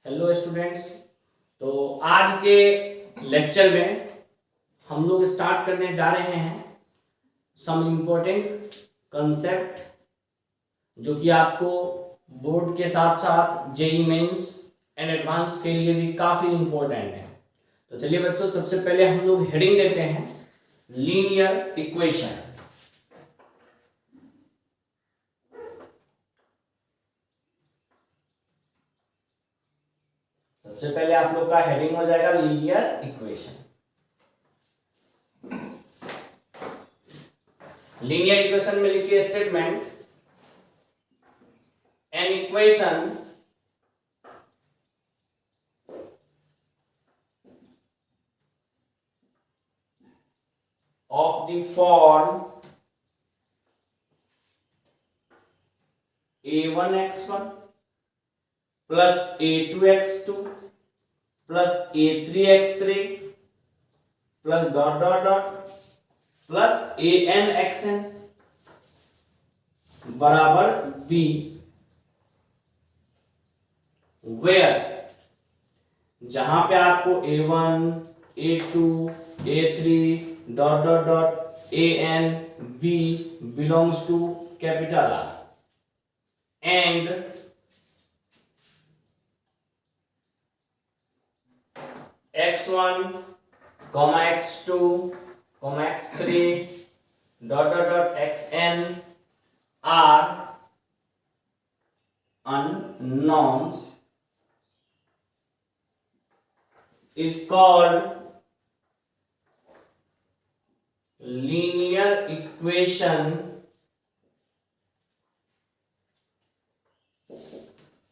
Hello students. तो आज के लेक्चर में हम लोग स्टार्ट करने जा रहे हैं सम इम्पोर्टेंट कंसेप्ट जो कि आपको बोर्ड के साथ साथ जेईई मेंस एंड एडवांस के लिए भी काफ़ी इम्पोर्टेंट है। तो चलिए बच्चों, सबसे पहले हम लोग हेडिंग देते हैं लीनियर इक्वेशन। सबसे पहले आप लोग का हेडिंग हो जाएगा लीनियर इक्वेशन। लीनियर इक्वेशन में लिखिए statement, an equation of the form a1x1 plus a2x2 plus a3x3 plus dot dot dot plus anxn बराबर b, where जहां पे आपको a1 a2 a3 dot dot dot an b belongs to capital R and x1 comma x2 comma x3 dot dot dot xn are unknowns is called linear equation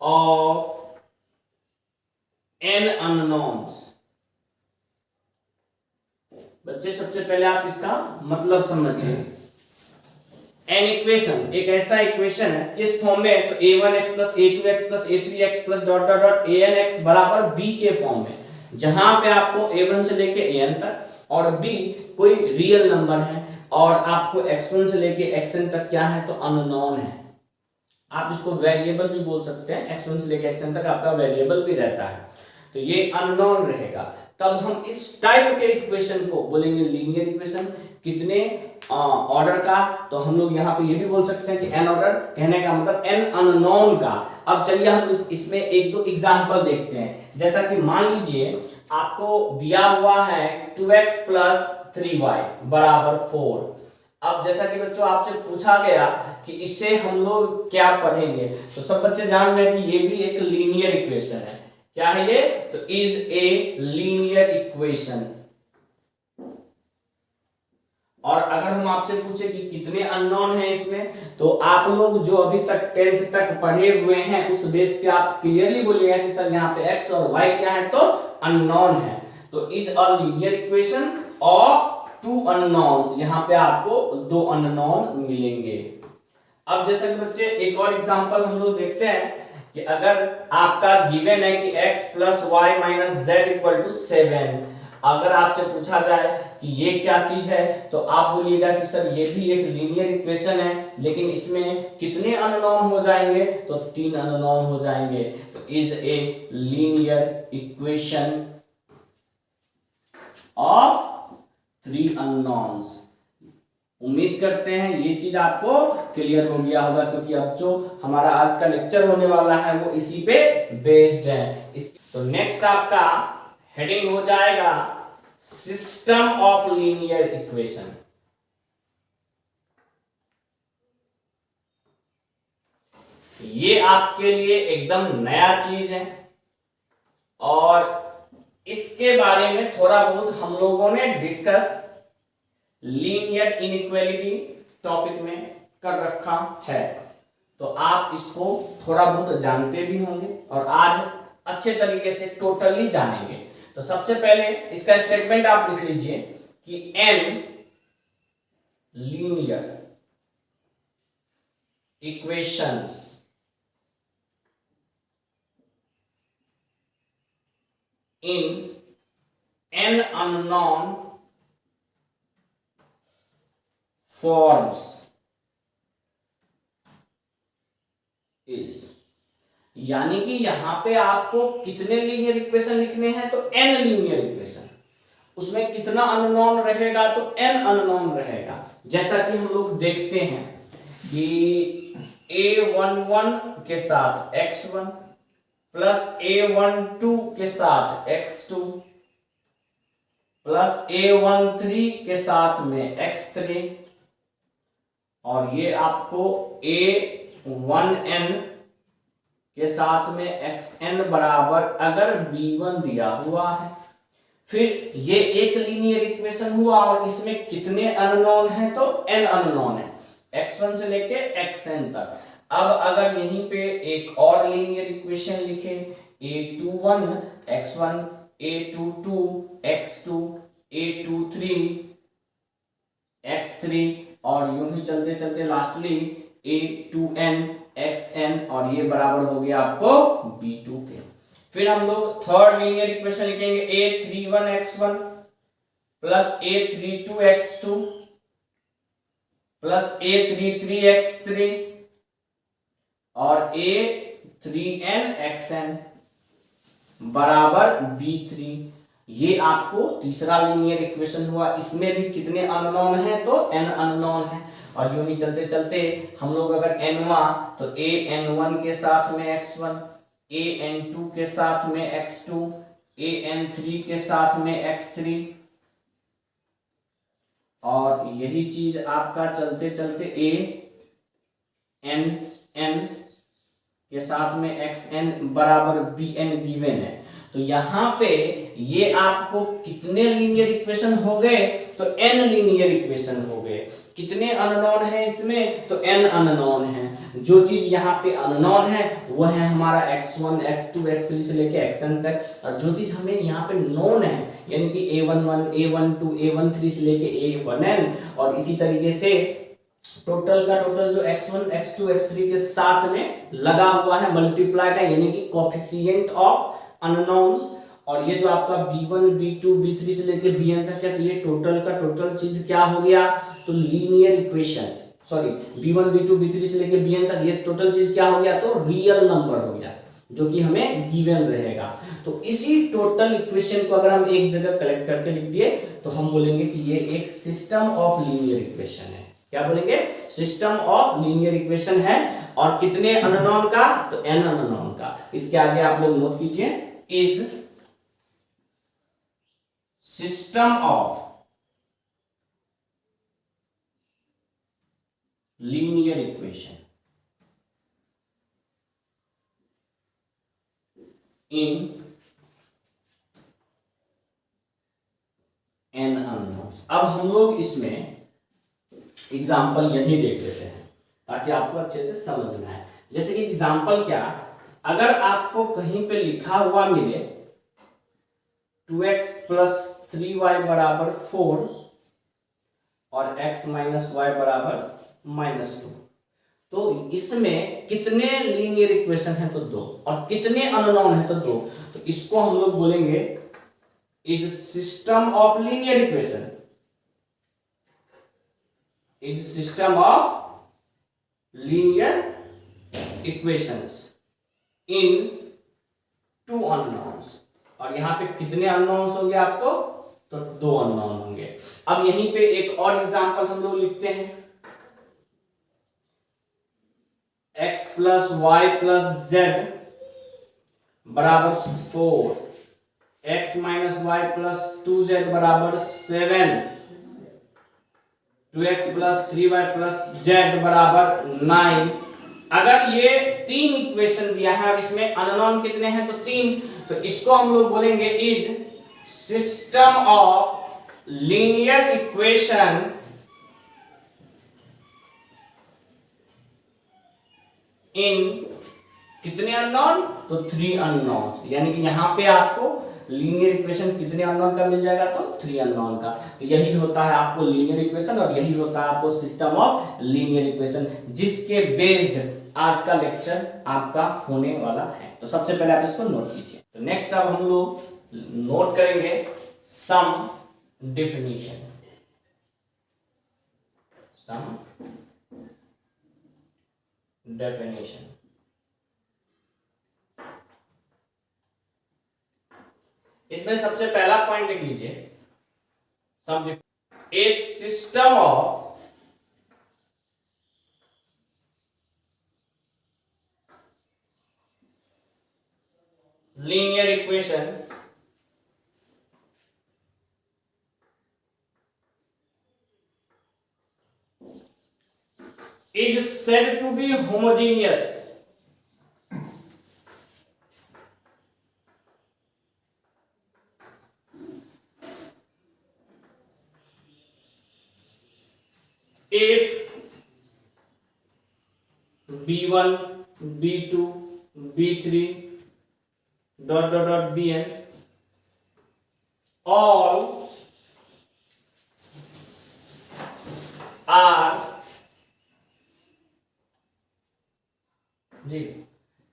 of n unknowns। बच्चे सबसे पहले आप इसका मतलब समझिए। An equation एक ऐसा equation है, किस फॉर्म में? तो a1x plus a2x plus a3x plus dot dot dot anx बराबर b के फॉर्म में, जहां पे आपको a1 से लेके an तक और b कोई रियल नंबर है और आपको x1 से लेके xn तक क्या है? तो अननोन है। आप इसको वेरिएबल भी बोल सकते हैं, x1 से लेके xn तक आपका वेरिएबल भी रहता है, तो ये अननोन रहेगा। तब हम इस टाइप के इक्वेशन को बोलेंगे लीनियर इक्वेशन। कितने ऑर्डर का? तो हम लोग यहाँ पे ये भी बोल सकते हैं कि n ऑर्डर, कहने का मतलब n अननोन का। अब चलिए हम इसमें एक दो एग्जांपल देखते हैं। जैसा कि मान लीजिए आपको दिया हुआ है 2x प्लस 3y बराबर 4। अब जैसा कि बच्चों आपसे पूछा गया कि इससे हम लोग क्या पढ़ेंगे, तो सब बच्चे जान रहे हैं कि ये भी एक लीनियर इक्वेशन है। क्या है ये? तो इज ए लीनियर इक्वेशन। और अगर हम आपसे पूछे कि कितने अननोन हैं इसमें, तो आप लोग जो अभी तक 10th तक पढ़े हुए हैं उस बेस पे आप क्लियरली बोलिएगा कि सर यहाँ पे x और y क्या है? तो अननोन है। तो is a linear equation of two unknowns, यहाँ पे आपको दो अननोन मिलेंगे। अब जैसे कि बच्चे एक और एग्जांपल हम लोग देखते हैं कि अगर आपका गिवन है कि x plus y minus z equal to 7, अगर आपसे पूछा जाए कि ये क्या चीज है, तो आप बोलिएगा कि सर ये भी एक लीनियर इक्वेशन है, लेकिन इसमें कितने अननोन हो जाएंगे? तो 3 अननोन हो जाएंगे। तो is a linear equation of 3 unknowns. उम्मीद करते हैं ये चीज आपको क्लियर हो गया होगा, क्योंकि अब जो हमारा आज का लेक्चर होने वाला है वो इसी पे बेस्ड है। तो नेक्स्ट आपका हेडिंग हो जाएगा सिस्टम ऑफ लीनियर इक्वेशन। ये आपके लिए एकदम नया चीज है और इसके बारे में थोड़ा बहुत हम लोगों ने डिस्कस लीनियर इनइक्वालिटी टॉपिक में कर रखा है, तो आप इसको थोड़ा बहुत जानते भी होंगे और आज अच्छे तरीके से टोटली जानेंगे। तो सबसे पहले इसका स्टेटमेंट आप लिख लीजिए कि n linear equations in n unknown forms is, यानी कि यहाँ पे आपको कितने लीनियर इक्वेशन लिखने हैं, तो n लीनियर इक्वेशन। उसमें कितना अननोन रहेगा, तो n अननोन रहेगा। जैसा कि हम लोग देखते हैं कि a11 के साथ x1 प्लस a12 के साथ x2 प्लस a13 के साथ में x3, और ये आपको a1n के साथ में xn बराबर अगर b1 दिया हुआ है। फिर ये एक लीनियर इक्वेशन हुआ और इसमें कितने अननोन हैं, तो n अननोन है, x1 से लेके xn तक। अब अगर यहीं पे एक और लीनियर इक्वेशन लिखे, a21 x1 a22 x2 a23 x3, और यूं ही चलते चलते लास्टली a2n xn, और ये बराबर हो गया आपको b2 के। फिर हम लोग थर्ड लीनियर इक्वेशन लिखेंगे, a31 x1 plus a32 x2 plus a33 x3 और a3n xn बराबर b3। ये आपको तीसरा लीनियर इक्वेशन हुआ। इसमें भी कितने अननोन हैं, तो n अननोन है। और यूं ही चलते चलते हम लोग अगर n हुआ तो an1 के साथ में x1, an2 के साथ में x2, an3 के साथ में x3, और यही चीज आपका चलते चलते an के साथ में xn बराबर bn गिवन है। तो यहाँ पे ये आपको कितने लीनियर इक्वेशन हो गए, तो n लीनियर इक्वेशन हो गए। कितने अननोन है इसमें, तो n अननोन है। जो चीज यहाँ पे अननोन है वो है हमारा x1 x2 x3 से लेके xn तक, और जो चीज हमें यहाँ पे नोन है यानी कि a11 a12 a13 से लेके a1n, और इसी तरीके से टोटल का टोटल जो x1 x2 x3 के साथ में लगा हुआ है, मल्टीप्लाई का, यानी कि कोफिशिएंट ऑफ अननोन्स। और ये जो आपका b1 b2 b3 से लेके bn तक है, तो ये टोटल का टोटल चीज क्या हो गया, तो linear equation, sorry b1 b2 b3 से लेके bn तक ये टोटल चीज क्या हो गया, तो रियल नंबर हो गया, जो कि हमें गिवन रहेगा। तो इसी टोटल इक्वेशन को अगर हम एक जगह कलेक्ट करके लिख दिए तो हम बोलेंगे कि ये एक सिस्टम ऑफ लीनियर इक्वेशन है। क्या बोलेंगे, सिस्टम ऑफ लीनियर इक्वेशन है। और कितने अननोन का, तो n अननोन का। इसके आगे आप लोग नोट कीजिए, is system of linear equation in n unknowns. अब हम लोग इसमें एग्जाम्पल यही देख लेते हैं ताकि आपको अच्छे से समझ में आए। जैसे कि एग्जाम्पल क्या, अगर आपको कहीं पे लिखा हुआ मिले 2x प्लस 3y बराबर 4 और x माइनस वाई बराबर -2, तो इसमें कितने लीनियर इक्वेशन है, तो 2, और कितने अननोन है, तो 2। तो इसको हम लोग बोलेंगे is system of linear equation, is system of linear equations in 2 unknowns. और यहां पे कितने अननोन्स होंगे आपको, तो 2 अननोन होंगे। अब यहीं पे एक और एग्जांपल हम लोग लिखते हैं, x plus y plus z बराबर 4, x minus Y plus 2z बराबर 7, 2x plus 3y plus z बराबर 9। अगर ये 3 इक्वेशन दिया है और इसमें अननोन कितने हैं, तो 3, तो इसको हम लोग बोलेंगे is system of linear equation in कितने अननोन, तो 3 अननोन। यानी कि यहां पे आपको लीनियर इक्वेशन कितने अननोन का मिल जाएगा, तो 3 अननोन का। तो यही होता है आपको लीनियर इक्वेशन, और यही होता है आपको सिस्टम ऑफ लीनियर इक्वेशन, जिसके बेस्ड आज का लेक्चर आपका होने वाला है। तो सबसे पहले आप इसको नोट कीजिए। तो नेक्स्ट अब हम लोग नोट करेंगे सम डेफिनेशन, सम डेफिनेशन। इसमें सबसे पहला पॉइंट लिख लीजिए, सब a system of linear equation is said to be homogeneous if b1 b2 b3 bn all are जी।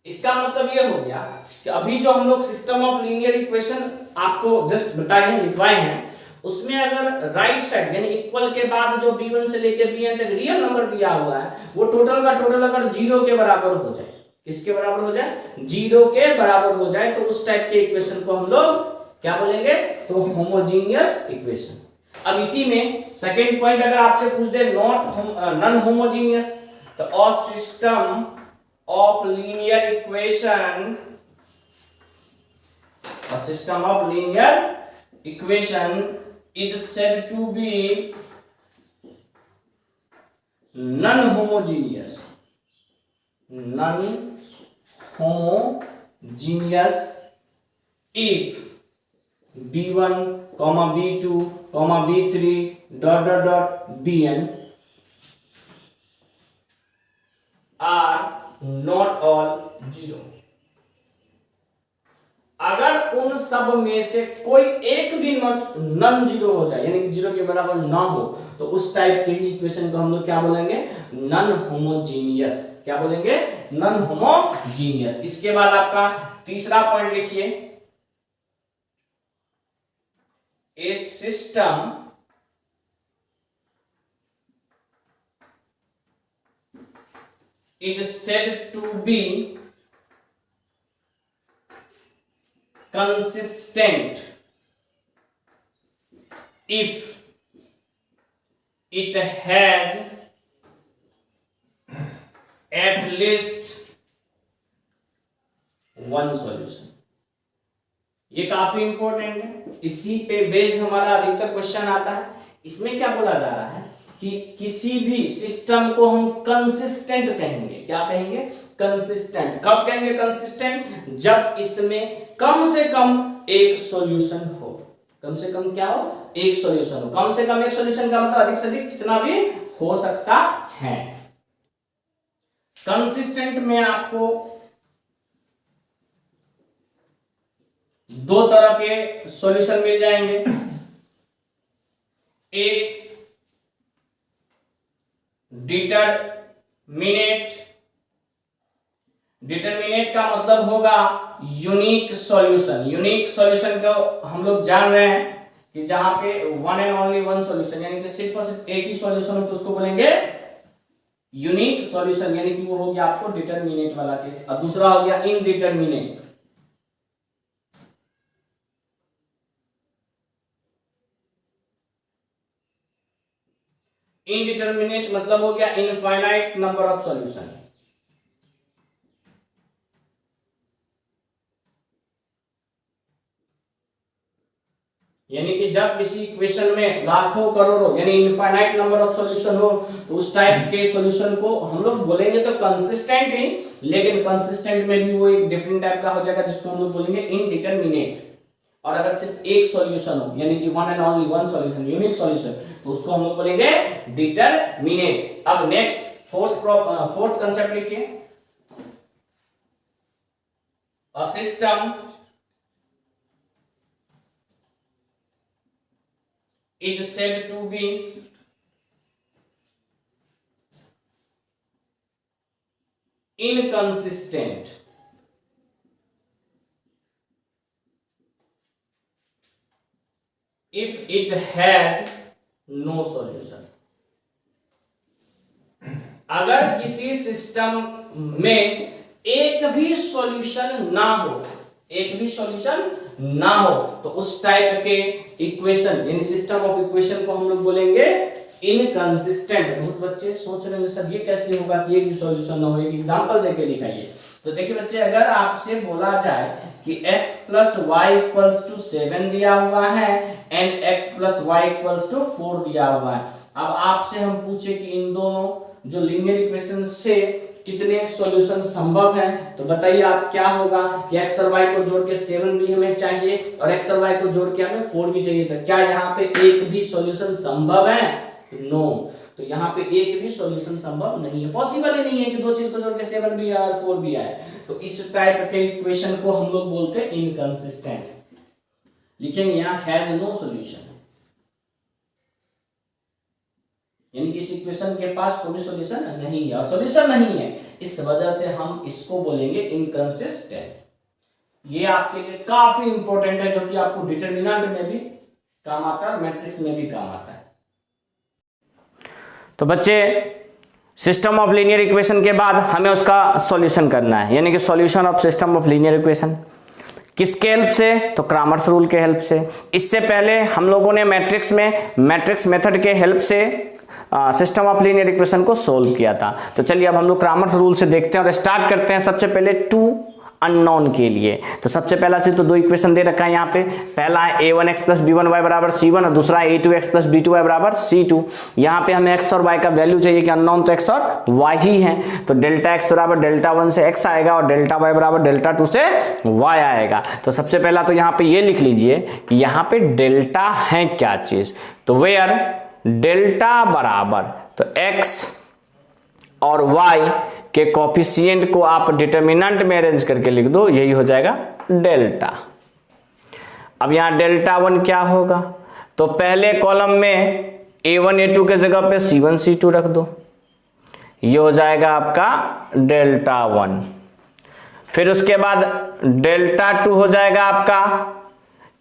इसका मतलब ये हो गया कि अभी जो हम लोग सिस्टम ऑफ लीनियर इक्वेशन आपको जस्ट बताए हैं, लिखवाए हैं, उसमें अगर राइट साइड यानी इक्वल के बाद जो b1 से लेके bn तक रियल नंबर दिया हुआ है, वो टोटल का टोटल अगर 0 के बराबर हो जाए, किसके बराबर हो जाए, 0 के बराबर हो जाए, तो उस टाइप के इक्वेशन को हम लोग क्या बोलेंगे, तो होमोजीनियस इक्वेशन। अब इसी में सेकंड पॉइंट अगर आपसे पूछ दे नॉन होमोजीनियस, तो a system of linear equation, a system of linear equation is said to be non-homogeneous if b1, b2, b3 bn are not all 0। अगर उन सब में से कोई एक भी नॉट नन 0 हो जाए, यानी कि 0 के बराबर ना हो, तो उस टाइप के ही इक्वेशन को हम लोग क्या बोलेंगे, नन होमोजीनियस। क्या बोलेंगे, नन होमोजीनियस। इसके बाद आपका तीसरा पॉइंट लिखिए, ए system is said to be consistent if it has at least one solution। ये काफी इंपॉर्टेंट है, इसी पे बेस्ड हमारा अधिकतर क्वेश्चन आता है। इसमें क्या बोला जा रहा है कि किसी भी सिस्टम को हम कंसिस्टेंट कहेंगे। क्या कहेंगे, कंसिस्टेंट। कब कहेंगे कंसिस्टेंट, जब इसमें कम से कम एक सॉल्यूशन हो। कम से कम क्या हो, एक सॉल्यूशन हो। कम से कम एक सॉल्यूशन का मतलब अधिक से अधिक कितना भी हो सकता है। कंसिस्टेंट में आपको दो तरह के सॉल्यूशन मिल जाएंगे। एक डिटरमिनेट, डिटरमिनेट का मतलब होगा यूनिक सॉल्यूशन। यूनिक सॉल्यूशन को हम लोग जान रहे हैं कि जहां पे one and only one solution, यानी कि सिर्फ और सिर्फ एक ही सॉल्यूशन हो, तो उसको बोलेंगे यूनिक सॉल्यूशन, यानी कि वो हो गया आपको डिटरमिनेट वाला केस। और दूसरा हो गया इनडिटरमिनेट। इनडिटरमिनेट मतलब हो गया इनफाइनाइट नंबर ऑफ सॉल्यूशन। यानी कि जब किसी इक्वेशन में लाखों करोड़ों यानी इनफाइनाइट नंबर ऑफ सॉल्यूशन हो, तो उस टाइप के सॉल्यूशन को हम लोग बोलेंगे तो कंसिस्टेंट ही, लेकिन कंसिस्टेंट में भी वो एक डिफरेंट टाइप का हो जाएगा, जिसको हम लोग बोलेंगे इनडिटरमिनेट। और अगर सिर्फ एक सॉल्यूशन हो, यानी कि one and only one solution, unique solution, तो उसको हम लोग बोलेंगे डिटरमिनेट। अब नेक्स्ट फोर्थ कंसेप्ट लिखिए, a system is said to be inconsistent if it has no solution। अगर किसी सिस्टम में एक भी सॉल्यूशन ना हो, एक भी सॉल्यूशन ना हो, तो उस टाइप के इक्वेशन यानी सिस्टम ऑफ इक्वेशन को हम लोग बोलेंगे इनकंसिस्टेंट। बहुत बच्चे सोच रहे हैं सर ये कैसे होगा कि एक भी सॉल्यूशन ना हो, एक एग्जांपल देके दिखाइए। तो देखिए बच्चे, अगर आपसे बोला जाए कि x + y = 7 दिया हुआ है एंड x + y = 4 दिया हुआ है, अब आपसे हम पूछे कि इन दोनों जो लीनियर इक्वेशन से कितने सॉल्यूशन संभव हैं, तो बताइए आप क्या होगा कि x और y को जोड़ के 7 भी हमें चाहिए और x और y को जोड़ के हमें 4 भी चाहिए था। क्या यहाँ पे एक भी सॉल्यूशन संभव है? नो। तो यहाँ पे एक भी सॉल्यूशन संभव नहीं है, पॉसिबल ही नहीं है कि दो चीज को जोड़ के 7 भी आए और 4 भी आए। तो इस टाइप के इक्वेशन को हम लोग बोलते हैं इनकंसिस्टेंट। लिखेंगे यहाँ हैज नो सॉल्यूशन, यानी कि इस इक्वेशन के पास कोई सॉल्यूशन नहीं है, और सॉल्यूशन नहीं है इस वजह से हम इसको बोलेंगे इनकंसिस्टेंट। ये आपके लिए काफी इंपॉर्टेंट है, जो कि आपको डिटरमिनेंट में भी काम आता है और मैट्रिक्स में भी काम आता है। तो बच्चे, सिस्टम ऑफ लीनियर इक्वेशन के बाद हमें उसका सॉल्यूशन करना है, यानी कि solution of system of linear equation किसके हेल्प से? तो क्रामर्स रूल के हेल्प से। इससे पहले हम लोगों ने मैट्रिक्स मेथड के हेल्प से सिस्टम ऑफ लीनियर इक्वेशन को सोल्व किया था। तो चलिए अब हम लोग क्रामर्स रूल से देखते हैं और स्टार्ट करते हैं सबसे पहले टू अननोन के लिए। तो सबसे पहला चीज, तो दो इक्वेशन दे रखा है यहाँ पे, पहला है a1x + b1y = c1 और दूसरा है a2x + b2y = c2। यहाँ पे हमें x और y का वैल्यू चाहिए कि अननोन तो x और y ही है, तो Δx = Δ1 से x आएगा और Δy = Δ2 से y आएगा। तो सबसे पहला तो यहाँ पे ये लिख लीजिए कि यहाँ पे डेल्टा है क्या चीज, तो वेयर डेल्टा बराबर, तो x और y के कोफिशिएंट को आप डिटरमिनेंट में अरेंज करके लिख दो, यही हो जाएगा डेल्टा। अब यहाँ Δ1 क्या होगा, तो पहले कॉलम में a1 a2 के जगह पे c1 c2 रख दो, ये हो जाएगा आपका Δ1। फिर उसके बाद Δ2 हो जाएगा आपका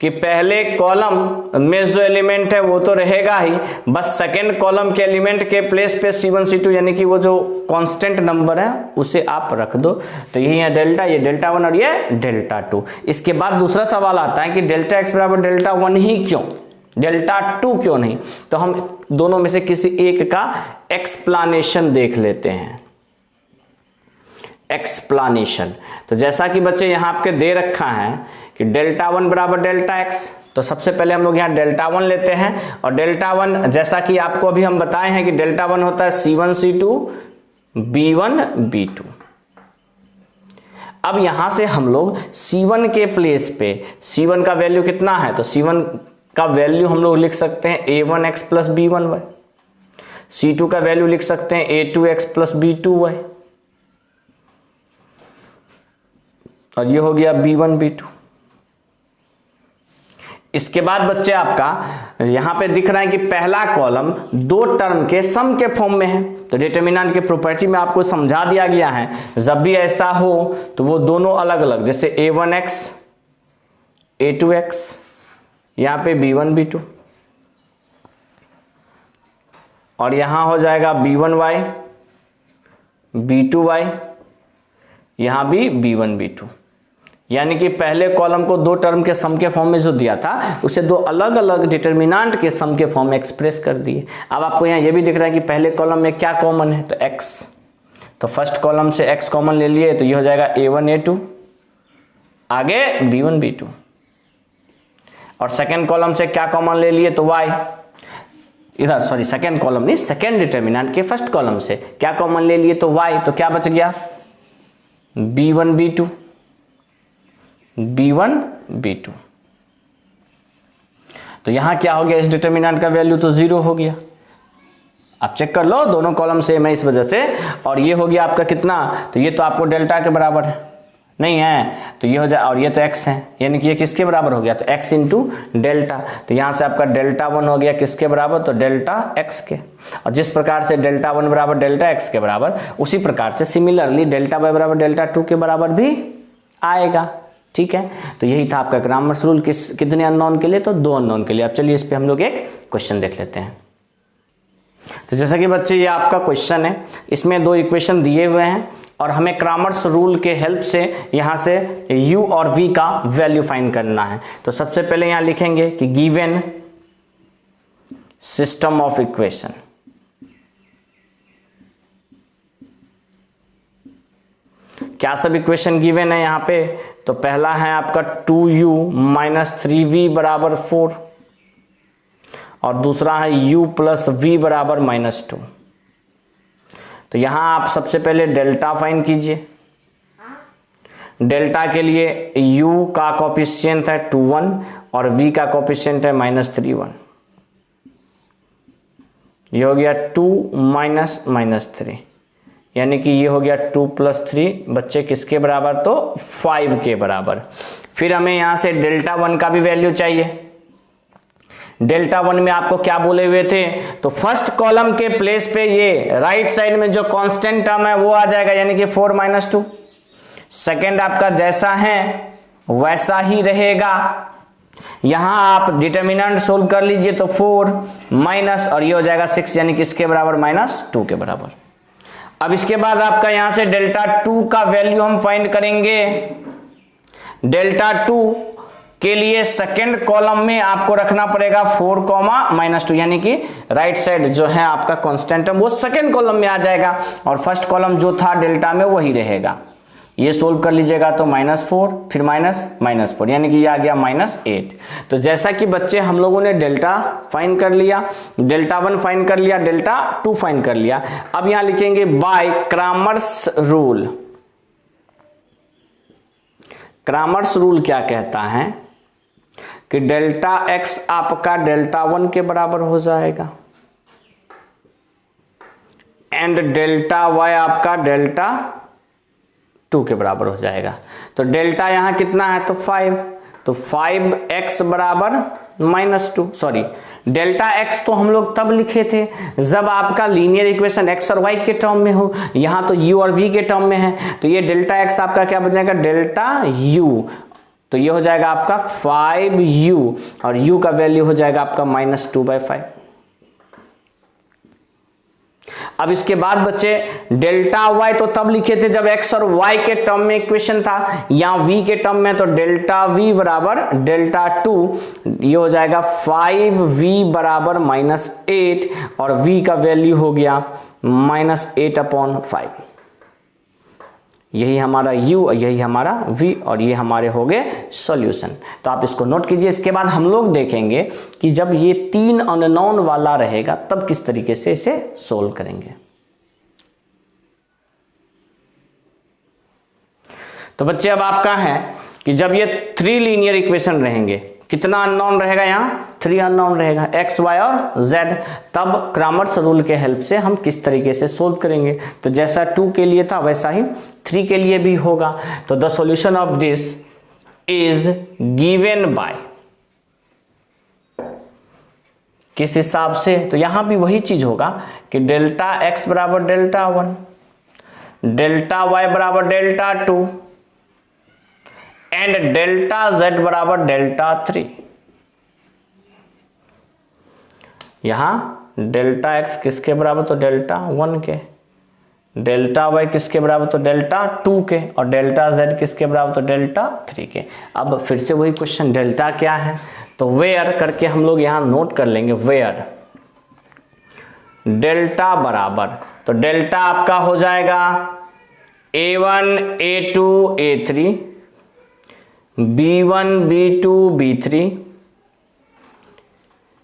कि पहले कॉलम में जो एलिमेंट है वो तो रहेगा ही, बस सेकेंड कॉलम के एलिमेंट के प्लेस पे c1 c2 यानी कि वो जो कांस्टेंट नंबर है उसे आप रख दो। तो यही है डेल्टा, ये Δ1 और ये Δ2। इसके बाद दूसरा सवाल आता है कि Δx = Δ1 ही क्यों, Δ2 क्यों नहीं? तो हम दोनों में से किसी एक का एक्सप्लेनेशन देख लेते हैं। एक्सप्लेनेशन, तो जैसा कि बच्चे यहाँ आपके दे रखा है कि Δ1 = Δx, तो सबसे पहले हम लोग यहाँ Δ1 लेते हैं और Δ1 जैसा कि आपको अभी हम बताए हैं कि Δ1 होता है c1 c2 b1 b2। अब यहां से हम लोग c1 के प्लेस पे, c1 का वैल्यू कितना है, तो c1 का वैल्यू हम लोग लिख सकते हैं a1x + b1y, c2 का वैल्यू लिख सकते हैं a2x + b2y, और ये हो गया b1 b2। इसके बाद बच्चे आपका यहां पे दिख रहा है कि पहला कॉलम दो टर्म के सम के फॉर्म में है, तो डिटरमिनेंट के प्रॉपर्टी में आपको समझा दिया गया है, जब भी ऐसा हो तो वो दोनों अलग अलग, जैसे a1x a2x, यहां पे b1 b2, और यहां हो जाएगा b1y b2y, यहां भी b1 b2, यानी कि पहले कॉलम को दो टर्म के सम के फॉर्म में जो दिया था उसे दो अलग अलग डिटरमिनेंट के सम के फॉर्म में एक्सप्रेस कर दिए। अब आपको यहाँ ये भी दिख रहा है कि पहले कॉलम में क्या कॉमन है, तो x, तो फर्स्ट कॉलम से x कॉमन ले लिए, तो ये हो जाएगा a1 a2, आगे b1 b2, और सेकेंड कॉलम से क्या कॉमन ले लिए, तो y, इधर सॉरी सेकेंड कॉलम नहीं, सेकेंड डिटरमिनेंट के फर्स्ट कॉलम से क्या कॉमन ले लिए, तो y, तो क्या बच गया b1 b2 b1 b2। तो यहां क्या हो गया, इस डिटरमिनेंट का वैल्यू तो 0 हो गया। आप चेक कर लो, दोनों कॉलम सेम है इस वजह से, और ये हो गया आपका कितना, तो ये तो आपको डेल्टा के बराबर है, नहीं है तो ये हो जाए, और ये तो x है, यानी कि ये किसके बराबर हो गया, तो x × डेल्टा। तो यहां से आपका Δ1 हो गया किसके बराबर, तो Δx के। और जिस प्रकार से Δ1 = Δx के बराबर, उसी प्रकार से सिमिलरली Δy = Δ2 के बराबर भी आएगा। ठीक है, तो यही था आपका क्रामर्स रूल। कितने अननोन के लिए, तो दो अननोन के लिए। अब चलिए इस पे हम लोग एक क्वेश्चन देख लेते हैं। तो जैसा कि बच्चे ये आपका क्वेश्चन है, इसमें दो इक्वेशन दिए हुए हैं और हमें क्रैमर्स रूल के हेल्प से यहाँ से u और v का वैल्यू फाइंड करना है। तो सबसे पहले यहाँ लिखेंगे कि गिवन सिस्टम ऑफ इक्वेशन, क्या सब इक्वेशन गिवन है यहाँ पे? तो पहला है आपका 2u माइनस 3v बराबर 4 और दूसरा है u प्लस v बराबर -2। तो यहां आप सबसे पहले डेल्टा फाइंड कीजिए। डेल्टा के लिए u का कोफिशिएंट है 2 1 और v का कोफिशिएंट है -3 1। ये हो गया 2 माइनस -3, यानी कि ये हो गया 2 + 3 बच्चे किसके बराबर? तो 5 के बराबर। फिर हमें यहां से डेल्टा 1 का भी वैल्यू चाहिए। डेल्टा 1 में आपको क्या बोले हुए थे? तो फर्स्ट कॉलम के प्लेस पे ये राइट साइड में जो कांस्टेंट टर्म है वो आ जाएगा, यानी कि 4 - 2। सेकंड आपका जैसा है वैसा ही रहेगा। यहां आप डिटर्मिनेंट सोल्व कर लीजिए तो 4 माइनस और ये हो जाएगा 6, यानी कि इसके बराबर -2 के बराबर। अब इसके बाद आपका यहां से डेल्टा 2 का वैल्यू हम फाइंड करेंगे। डेल्टा 2 के लिए सेकंड कॉलम में आपको रखना पड़ेगा 4, -2, यानी कि राइट साइड जो है आपका कांस्टेंट टर्म वो सेकंड कॉलम में आ जाएगा और फर्स्ट कॉलम जो था डेल्टा में वही रहेगा। ये सोल्व कर लीजिएगा तो -4 फिर -4, यानी कि ये आ गया -8। तो जैसा कि बच्चे हम लोगों ने डेल्टा फाइंड कर लिया, डेल्टा 1 फाइंड कर लिया, डेल्टा 2 फाइंड कर लिया। अब यहां लिखेंगे by Cramer's rule. Cramer's rule क्या कहता है कि डेल्टा x आपका डेल्टा 1 के बराबर हो जाएगा एंड डेल्टा y आपका डेल्टा 2 के बराबर हो जाएगा। तो डेल्टा यहां कितना है? तो 5, तो 5x बराबर -2। सॉरी, डेल्टा x तो हम लोग तब लिखे थे जब आपका लीनियर इक्वेशन x और y के टर्म में हो। यहां तो u और v के टर्म में है, तो ये डेल्टा x आपका क्या बन जाएगा? Delta u। तो ये हो जाएगा आपका 5u और u का वैल्यू हो जाएगा आपका -2/5। अब इसके बाद बच्चे डेल्टा y तो तब लिखे थे जब x और y के टर्म में इक्वेशन था, यहां v के टर्म में, तो डेल्टा v बराबर डेल्टा 2, ये हो जाएगा 5v बराबर -8 और v का वैल्यू हो गया -8/5। यही हमारा u और यही हमारा v और ये हमारे हो गए सॉल्यूशन। तो आप इसको नोट कीजिए। इसके बाद हम लोग देखेंगे कि जब ये 3 अननोन वाला रहेगा तब किस तरीके से इसे सोल्व करेंगे। तो बच्चे अब आपका है कि जब ये 3 लीनियर इक्वेशन रहेंगे, कितना अननोन रहेगा? यहाँ 3 अननोन रहेगा, x, y और z। तब क्रैमर्स रूल के हेल्प से हम किस तरीके से सोल्व करेंगे। तो जैसा 2 के लिए था वैसा ही 3 के लिए भी होगा। तो the solution of this is given by, किस हिसाब से? तो यहां भी वही चीज होगा कि डेल्टा x बराबर डेल्टा 1, डेल्टा y बराबर डेल्टा 2 एंड डेल्टा z बराबर डेल्टा 3। यहां डेल्टा x किसके बराबर? तो डेल्टा 1 के, डेल्टा y किसके बराबर? तो डेल्टा 2 के, और डेल्टा z किसके बराबर? तो डेल्टा 3 के। अब फिर से वही क्वेश्चन, डेल्टा क्या है? तो वेयर करके हम लोग यहां नोट कर लेंगे, वेयर डेल्टा बराबर, तो डेल्टा आपका हो जाएगा a1 a2 a3 b1 b2 b3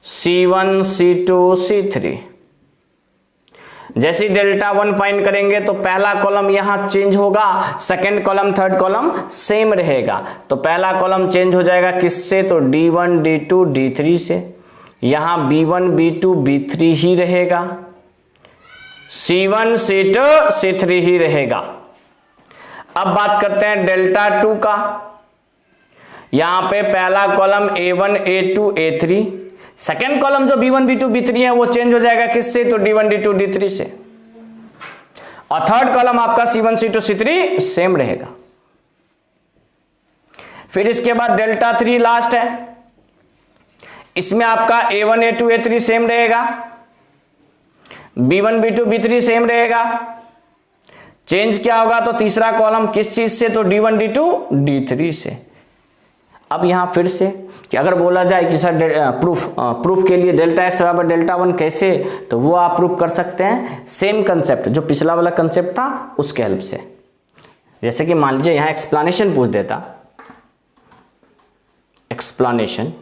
c1 c2 c3। जैसे डेल्टा 1 फाइंड करेंगे तो पहला कॉलम यहां चेंज होगा, second column third column same रहेगा। तो पहला कॉलम चेंज हो जाएगा किससे? तो d1 d2 d3 से। यहां b1 b2 b3 ही रहेगा, c1 c2 c3 ही रहेगा। अब बात करते हैं डेल्टा 2 का। यहां पे पहला column a1 a2 a3, second column जो b1 b2 b3 है वो चेंज हो जाएगा किससे? तो d1 d2 d3 से। और थर्ड कॉलम आपका c1 c2 c3 सेम रहेगा। फिर इसके बाद डेल्टा 3 लास्ट है, इसमें आपका a1 a2 a3 सेम रहेगा, b1 b2 b3 सेम रहेगा, चेंज क्या होगा, तो तीसरा कॉलम किस चीज से, तो D1 D2 D3 से। अब यहां फिर से कि अगर बोला जाए कि सर प्रूफ के लिए डेल्टा एक्स बराबर डेल्टा वन कैसे, तो वो आप प्रूफ कर सकते हैं सेम कंसेप्ट जो पिछला वाला कंसेप्ट था उसके हेल्प से। जैसे कि मान लीजिए यहां एक्सप्लेनेशन पूछ देता, एक्सप्लेनेशन,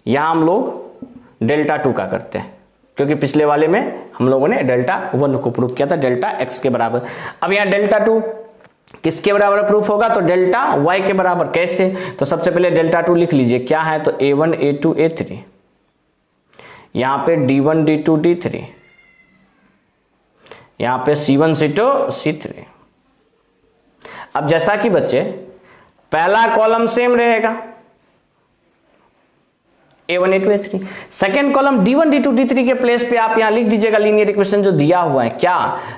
यहां हम लोग डेल्टा टू का करते हैं क्योंकि पिछले वाले में हम लोगों ने डेल्टा वन को प्रूफ किया था डेल्टा एक्स के बराबर। अब यहां डेल्टा टू किसके बराबर प्रूफ होगा, तो डेल्टा वाई के बराबर। कैसे, तो सबसे पहले डेल्टा टू लिख लीजिए, क्या है, तो A1 A2 A3, यहां पे D1 D2 D3, यहां पे C1 C2 C3। अब जैसा कि बच्चे पहला कॉलम सेम रहेगा A1 A2 A3, second column D1 D2 D3 के प्लेस पे आप यहां लिख दीजिएगा लीनियर इक्वेशन जो दिया हुआ है, क्या,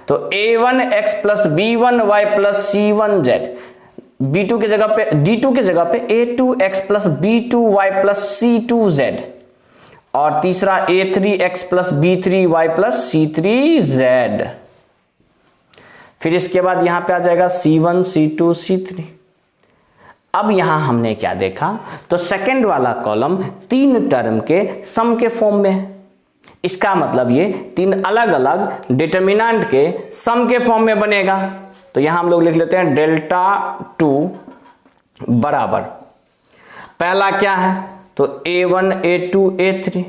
तो A1x plus B1y plus C1z, B2 के जगह पे D2 के जगह पे A2x plus B2y plus C2z, और तीसरा A3x plus B3y plus C3z। फिर इसके बाद यहां पे आ जाएगा C1 C2 C3। अब यहां हमने क्या देखा, तो सेकंड वाला कॉलम तीन टर्म के सम के फॉर्म में है। इसका मतलब ये तीन अलग अलग डिटरमिनेंट के सम के फॉर्म में बनेगा। तो यहां हम लोग लिख लेते हैं डेल्टा टू बराबर, पहला क्या है, तो A1 A2 A3,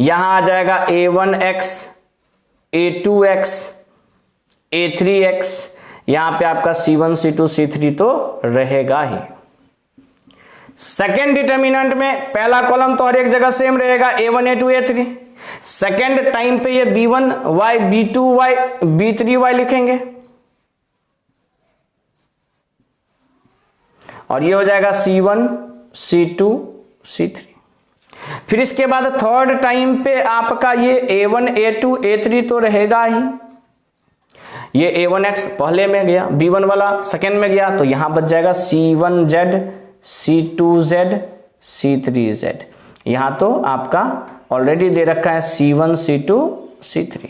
यहां आ जाएगा A1x A2x A3x, यहां पे आपका C1 C2 C3 तो रहेगा ही। सेकेंड डिटर्मिनेंट में पहला कॉलम तो हर एक जगह सेम रहेगा A1 A2 A3, second time पे ये B1y B2y B3y लिखेंगे, और ये हो जाएगा C1 C2 C3। फिर इसके बाद थर्ड टाइम पे आपका ये A1 A2 A3 तो रहेगा ही, ये A1x पहले में गया, B1 वाला सेकेंड में गया, तो यहां बच जाएगा C1z C2z C3z। यहां तो आपका ऑलरेडी दे रखा है C1 C2 C3।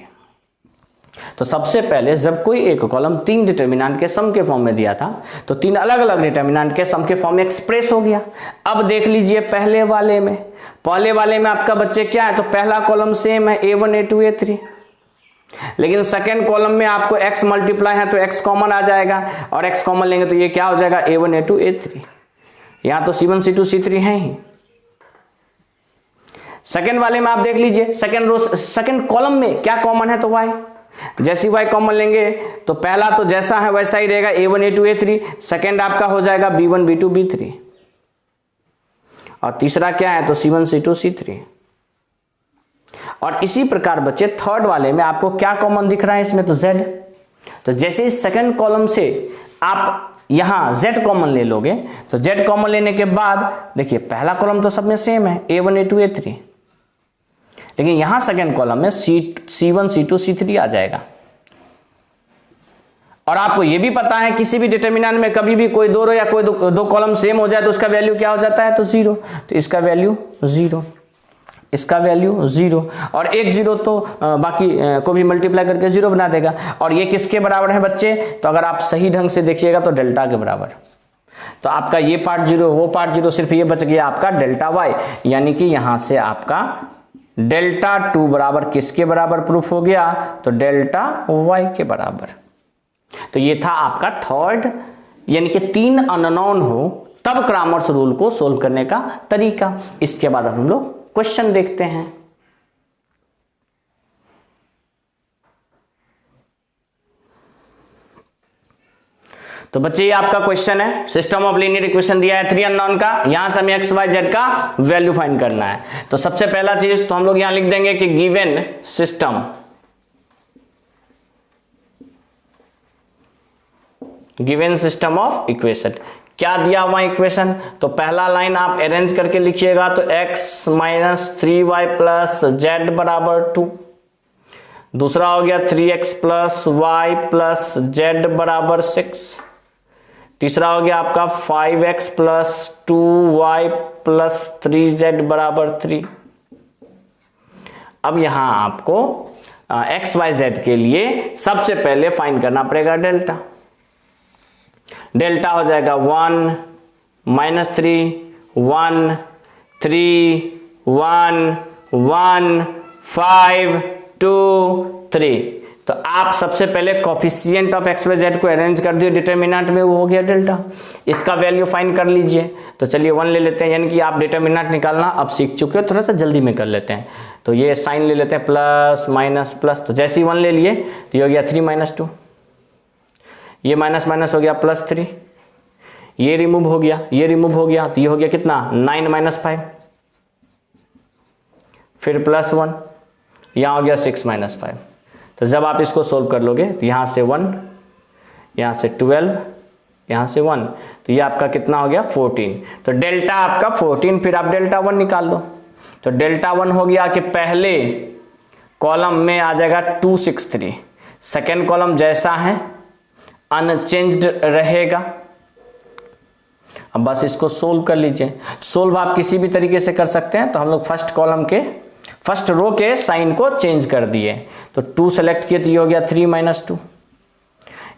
तो सबसे पहले जब कोई एक कॉलम तीन डिटर्मिनेंट के सम के फॉर्म में दिया था, तो तीन अलग अलग डिटर्मिनेंट के सम के फॉर्म में एक्सप्रेस हो गया। अब देख लीजिए पहले वाले में आपका बच्चे क्या है, तो पहला कॉलम सेम है A1 A2 A3, लेकिन सेकेंड कॉलम में आपको x मल्टीप्लाई है तो x कॉमन आ जाएगा, और x कॉमन लेंगे तो ये क्या हो जाएगा A1 A2 A3। यहां तो C1 C2 C3 है ही। सेकेंड वाले में आप देख लीजिए सेकेंड कॉलम में क्या कॉमन है, तो y, जैसी y कॉमन लेंगे तो पहला तो जैसा है वैसा ही रहेगा A1 A2 A3, सेकेंड आपका हो जाएगा B1 B2 B3, और तीसरा क्या है, तो C1 C2 C3। और इसी प्रकार बच्चे थर्ड वाले में आपको क्या कॉमन दिख रहा है इसमें, तो z। तो जैसे इस सेकंड कॉलम से आप यहां z कॉमन ले लोगे, तो z कॉमन लेने के बाद देखिए पहला कॉलम तो सब में सेम है A1 A2 A3, लेकिन यहां सेकंड कॉलम में C1 C2 C3 आ जाएगा। और आपको यह भी पता है किसी भी डिटर्मिनेंट में कभी भी कोई दो रो या कोई दो कॉलम सेम हो जाए तो उसका वैल्यू क्या हो जाता है, तो 0। तो इसका वैल्यू 0, इसका वैल्यू 0, और एक 0 तो बाकी को भी मल्टीप्लाई करके 0 बना देगा। और ये किसके बराबर है बच्चे, तो अगर आप सही ढंग से देखिएगा तो डेल्टा के बराबर। तो आपका ये पार्ट 0 वो पार्ट 0, सिर्फ ये बच गया आपका डेल्टा y, यानी कि यहां से आपका डेल्टा टू बराबर किसके बराबर प्रूफ हो गया, तो डेल्टा y के बराबर। तो ये था आपका थर्ड, यानी कि तीन अननोन हो तब क्रैमर्स रूल को सोल्व करने का तरीका। इसके बाद हम लोग क्वेश्चन देखते हैं। तो बच्चे ये आपका क्वेश्चन है, सिस्टम ऑफ लीनियर इक्वेशन दिया है 3 अननोन का, यहां से हमें एक्स वाई जेड का वैल्यू फाइंड करना है। तो सबसे पहला चीज तो हम लोग यहां लिख देंगे कि गिवन सिस्टम ऑफ इक्वेशन, क्या दिया हुआ इक्वेशन, तो पहला लाइन आप अरेंज करके लिखिएगा, तो x minus 3y plus z बराबर 2, दूसरा हो गया 3x plus y plus z बराबर 6, तीसरा हो गया आपका 5x plus 2y plus 3z बराबर 3। अब यहां आपको एक्स वाई जेड के लिए सबसे पहले फाइंड करना पड़ेगा डेल्टा। डेल्टा हो जाएगा 1 -3 1 3 1 1 5 2 3। तो आप सबसे पहले coefficient of x y z को अरेंज कर दिए डिटरमिनेंट में, वो हो गया डेल्टा। इसका वैल्यू फाइंड कर लीजिए। तो चलिए 1 ले लेते हैं, यानी कि आप डिटरमिनेंट निकालना अब सीख चुके हो, थोड़ा सा जल्दी में कर लेते हैं। तो ये साइन ले लेते हैं, प्लस माइनस प्लस। तो जैसे ही 1 ले लिए तो ये हो गया 3 - 2, ये माइनस माइनस हो गया +3, ये रिमूव हो गया, ये रिमूव हो गया, तो ये हो गया कितना 9 - 5, फिर +1, यहाँ हो गया 6 - 5। तो जब आप इसको सोल्व कर लोगे तो यहाँ से 1, यहाँ से 12, यहाँ से 1, तो ये आपका कितना हो गया 14। तो डेल्टा आपका 14, फिर आप डेल्टा 1 निकाल लो। तो डेल्टा 1 हो गया कि पहले कॉलम में आ जाएगा 263, सेकेंड कॉलम जैसा है अनचेंज्ड रहेगा। अब बस इसको सोल्व कर लीजिए। सोल्व आप किसी भी तरीके से कर सकते हैं। तो हम लोग फर्स्ट कॉलम के फर्स्ट रो के साइन को चेंज कर दिए। तो 2 सेलेक्ट किए तो ये हो गया 3 - 2,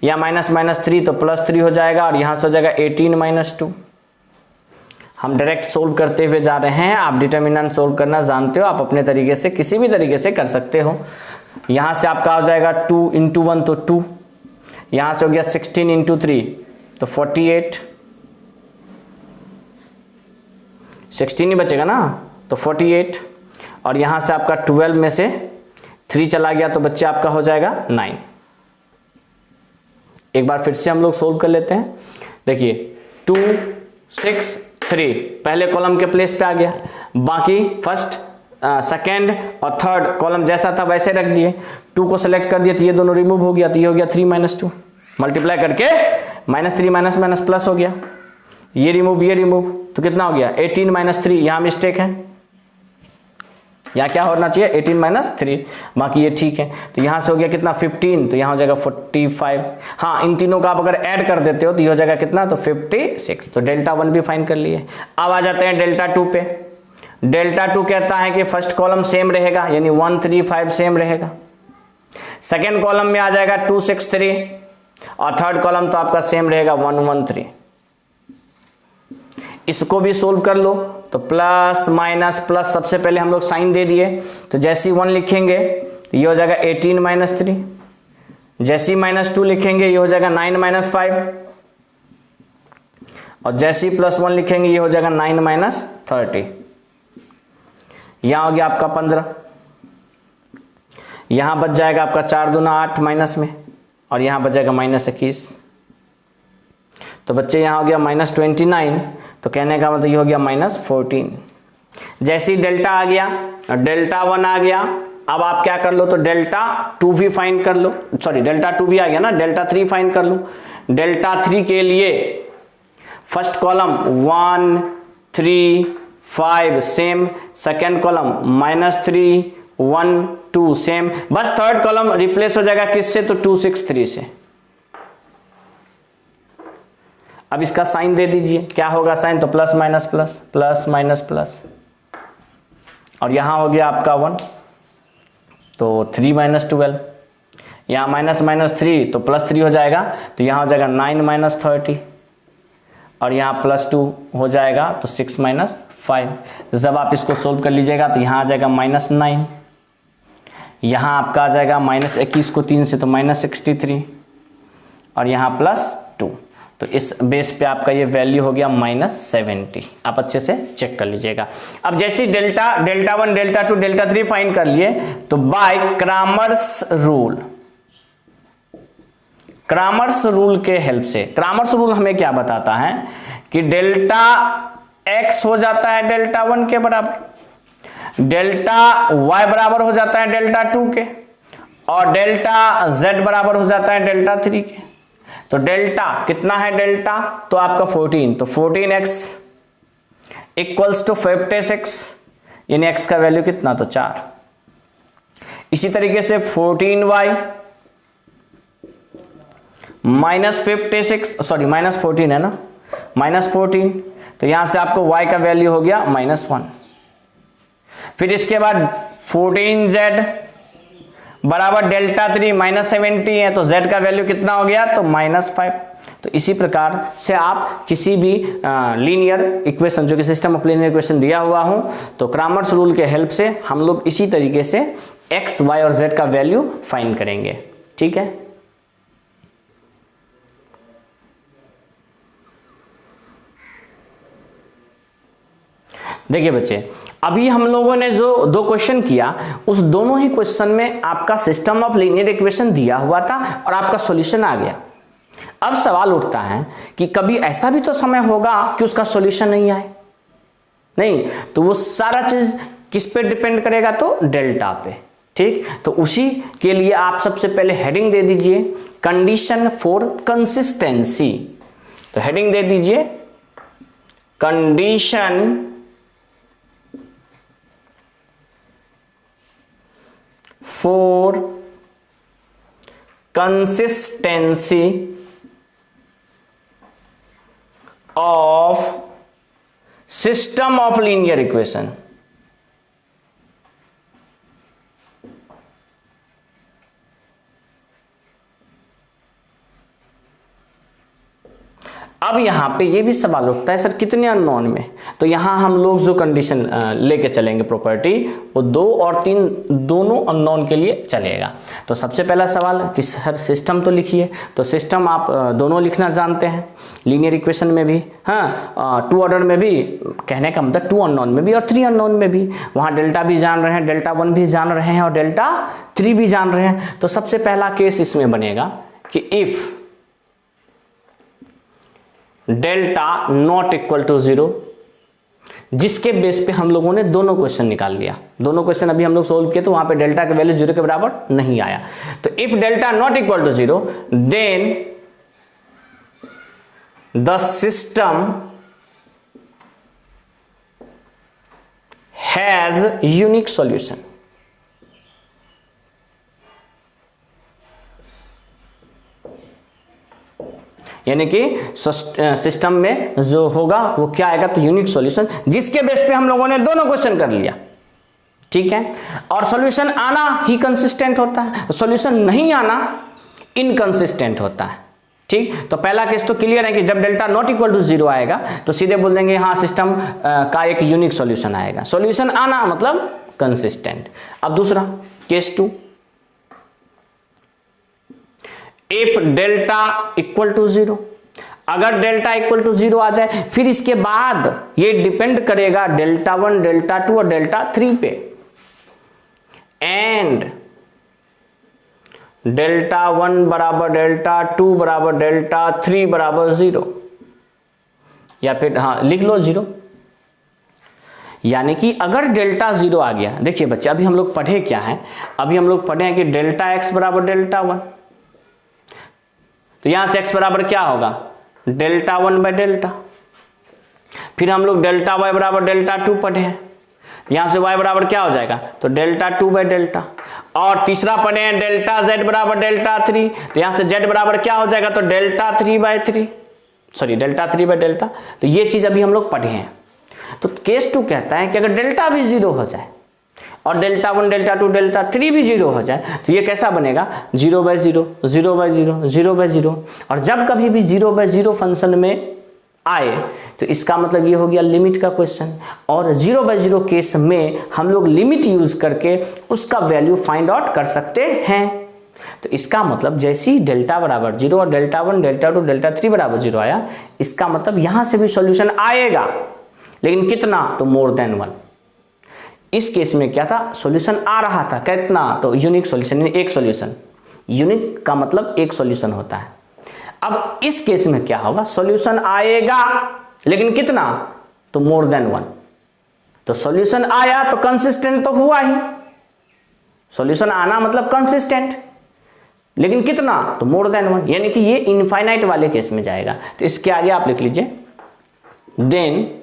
या -3 तो +3 हो जाएगा, और यहाँ से हो जाएगा 18 - 2। हम डायरेक्ट सोल्व करते हुए जा रहे हैं। आप डिटरमिनेंट सोल्व करना जानते हो, आप अपने तरीके से किसी भी तरीके से कर सकते हो। यहाँ से आपका हो जाएगा 2 × 1 तो 2, यहाँ से हो गया 16 × 3 तो 48, 16 ही बचेगा ना, तो 48, और यहाँ से आपका 12 में से 3 चला गया तो बच्चे आपका हो जाएगा 9। एक बार फिर से हम लोग सोल्व कर लेते हैं। देखिए 2 6 3 पहले कॉलम के प्लेस पे आ गया, बाकी फर्स्ट सेकेंड और थर्ड कॉलम जैसा था वैसे रख दिए। 2 को सेलेक्ट कर दिया तो ये दोनों रिमूव हो गया, तो ये हो गया 3 - 2, मल्टीप्लाई करके -3 माइनस प्लस हो गया, ये रिमूव, तो कितना हो गया 18 - 3। यहाँ मिस्टेक है, यहाँ क्या होना चाहिए 18 - 3, बाकी ये ठीक है। तो यहाँ से हो गया कितना 15, तो यहाँ हो जाएगा 45। हाँ, इन तीनों का आप अगर ऐड कर देते हो तो ये हो जाएगा कितना, तो 56। तो डेल्टा 1 भी फाइंड कर लिए। अब आ जाते हैं डेल्टा 2 पे। डेल्टा 2 कहता है कि फर्स्ट कॉलम सेम रहेगा, यानी 1 3 5 सेम रहेगा। सेकेंड कॉलम में आ जाएगा 2 6 3, और थर्ड कॉलम तो आपका सेम रहेगा 1 1 3। इसको भी सोल्व कर लो। तो प्लस माइनस प्लस, सबसे पहले हम लोग साइन दे दिए, तो जैसे ही 1 लिखेंगे तो ये हो जाएगा 18 - 3, जैसे ही -2 लिखेंगे ये हो जाएगा 9 - 5, और जैसे ही +1 लिखेंगे ये हो जाएगा 9 - 30। यहां हो गया आपका 15, यहां बच जाएगा आपका 4 दूना 8 माइनस में, और यहां बच जाएगा -21। तो बच्चे यहाँ हो गया -29, तो कहने का मतलब ये हो गया -14। जैसे ही डेल्टा आ गया और डेल्टा 1 आ गया, अब आप क्या कर लो, तो डेल्टा 2 भी फाइंड कर लो। सॉरी, डेल्टा 2 भी आ गया ना, डेल्टा 3 फाइंड कर लो। डेल्टा 3 के लिए first column 1 3 5 same, second column -3 1 2 same, बस थर्ड कॉलम रिप्लेस हो जाएगा किससे, तो 2 6 3 से। अब इसका साइन दे दीजिए, क्या होगा साइन, तो प्लस माइनस प्लस, और यहां हो गया आपका 1, तो 3 - 12, यहाँ -3 तो +3 हो जाएगा, तो यहाँ हो जाएगा 9 - 30, और यहाँ +2 हो जाएगा तो 6 - 5। जब आप इसको सोल्व कर लीजिएगा तो यहाँ आ जाएगा -9, यहाँ आपका आ जाएगा -21 को 3 से तो -63, और यहाँ +2। तो इस बेस पे आपका ये वैल्यू हो गया -70। आप अच्छे से चेक कर लीजिएगा। अब जैसे डेल्टा 1 डेल्टा 2 डेल्टा 3 फाइंड कर लिए, तो बाय क्रामर्स रूल के हेल्प से, क्रामर्स रूल हमें क्या बताता है कि डेल्टा x हो जाता है डेल्टा 1 के बराबर, डेल्टा y बराबर हो जाता है डेल्टा 2 के, और डेल्टा z बराबर हो जाता है डेल्टा 3 के। तो डेल्टा कितना है, डेल्टा तो आपका 14, तो 14x इक्वल्स टू 56, यानी x का वैल्यू कितना, तो 4। इसी तरीके से 14y -56, सॉरी -14 है ना, -14, तो यहां से आपको y का वैल्यू हो गया -1। फिर इसके बाद 14z बराबर डेल्टा 3 -70 है, तो z का वैल्यू कितना हो गया, तो -5। तो इसी प्रकार से आप किसी भी लीनियर इक्वेशन, जो कि सिस्टम ऑफ लीनियर इक्वेशन दिया हुआ हो, तो क्रामर्स रूल के हेल्प से हम लोग इसी तरीके से x, y और z का वैल्यू फाइंड करेंगे। ठीक है, देखिए बच्चे, अभी हम लोगों ने जो दो क्वेश्चन किया, उस दोनों ही क्वेश्चन में आपका सिस्टम ऑफ लीनियर इक्वेशन दिया हुआ था और आपका सॉल्यूशन आ गया। अब सवाल उठता है कि कभी ऐसा भी तो समय होगा कि उसका सॉल्यूशन नहीं आए, नहीं, तो वो सारा चीज किस पे डिपेंड करेगा, तो डेल्टा पे। ठीक, तो उसी के लिए आप सबसे पहले हेडिंग दे दीजिए कंडीशन फॉर कंसिस्टेंसी। तो हेडिंग दे दीजिए condition for consistency of system of linear equation। अब यहाँ पे ये भी सवाल उठता है सर कितने अननोन में, तो यहाँ हम लोग जो कंडीशन लेके चलेंगे प्रॉपर्टी, वो 2 और 3 दोनों अननोन के लिए चलेगा। तो सबसे पहला सवाल कि सर सिस्टम तो लिखिए, तो सिस्टम आप दोनों लिखना जानते हैं, लीनियर इक्वेशन में भी, हाँ 2 ऑर्डर में भी, कहने का मतलब 2 अननोन में भी और 3 अननोन में भी। वहाँ डेल्टा भी जान रहे हैं, डेल्टा 1 भी जान रहे हैं और डेल्टा 3 भी जान रहे हैं। तो सबसे पहला केस इसमें बनेगा कि if delta not equal to 0, जिसके बेस पे हम लोगों ने दोनों क्वेश्चन निकाल लिया। दोनों क्वेश्चन अभी हम लोग सोल्व किए, तो वहां पे डेल्टा का वैल्यू 0 के बराबर नहीं आया। तो if delta not equal to 0, then the system has unique solution. यानी कि सिस्टम में जो होगा वो क्या आएगा, तो यूनिक सॉल्यूशन, जिसके बेस पे हम लोगों ने दोनों क्वेश्चन कर लिया। ठीक है, और सॉल्यूशन आना ही कंसिस्टेंट होता है, सॉल्यूशन नहीं आना इनकंसिस्टेंट होता है। ठीक, तो पहला केस तो क्लियर है कि जब डेल्टा नॉट इक्वल टू 0 आएगा तो सीधे बोल देंगे हाँ सिस्टम का एक यूनिक सॉल्यूशन आएगा, सॉल्यूशन आना मतलब कंसिस्टेंट। अब दूसरा case 2, if delta equal to 0, अगर डेल्टा इक्वल टू 0 आ जाए, फिर इसके बाद ये डिपेंड करेगा डेल्टा 1, डेल्टा 2 और डेल्टा 3 पे, एंड डेल्टा 1 बराबर डेल्टा 2 बराबर डेल्टा 3 बराबर 0, या फिर हाँ लिख लो 0। यानी कि अगर डेल्टा 0 आ गया, देखिए बच्चे अभी हम लोग पढ़े क्या है, अभी हम लोग पढ़े हैं कि डेल्टा x बराबर डेल्टा 1, तो यहां से x बराबर क्या होगा, डेल्टा 1 बाय डेल्टा। फिर हम लोग डेल्टा y बराबर डेल्टा 2 पढ़े हैं, यहां से y बराबर क्या हो जाएगा, तो डेल्टा 2 बाय डेल्टा। और तीसरा पढ़े हैं डेल्टा z बराबर डेल्टा 3, तो यहां से z बराबर क्या हो जाएगा, तो delta 3 by 3, sorry delta 3 by delta. तो ये चीज अभी हम लोग पढ़े हैं। तो केस 2 कहता है कि अगर डेल्टा भी 0 हो जाए और डेल्टा 1, डेल्टा 2, डेल्टा 3 भी 0 हो जाए, तो ये कैसा बनेगा, 0 बाय 0, 0 बाय 0, 0 बाय 0। और जब कभी भी 0 बाय 0 फंक्शन में आए तो इसका मतलब ये हो गया लिमिट का क्वेश्चन, और 0 बाय 0 केस में हम लोग लिमिट यूज करके उसका वैल्यू फाइंड आउट कर सकते हैं। तो इसका मतलब जैसे ही डेल्टा बराबर 0 और डेल्टा 1, डेल्टा 2, डेल्टा 3 बराबर 0 आया, इसका मतलब यहां से भी सॉल्यूशन आएगा, लेकिन कितना, तो मोर देन 1। इस केस में क्या था, सॉल्यूशन आ रहा था, कितना, तो यूनिक सॉल्यूशन, एक सॉल्यूशन, यूनिक का मतलब एक सॉल्यूशन होता है। अब इस केस में क्या होगा, सॉल्यूशन आएगा लेकिन कितना, तो मोर देन 1। तो सॉल्यूशन आया तो कंसिस्टेंट तो हुआ ही, सॉल्यूशन आना मतलब कंसिस्टेंट, लेकिन कितना, तो मोर देन 1, यानी कि ये इनफाइनाइट वाले केस में जाएगा। तो इसके आगे आप लिख लीजिए देन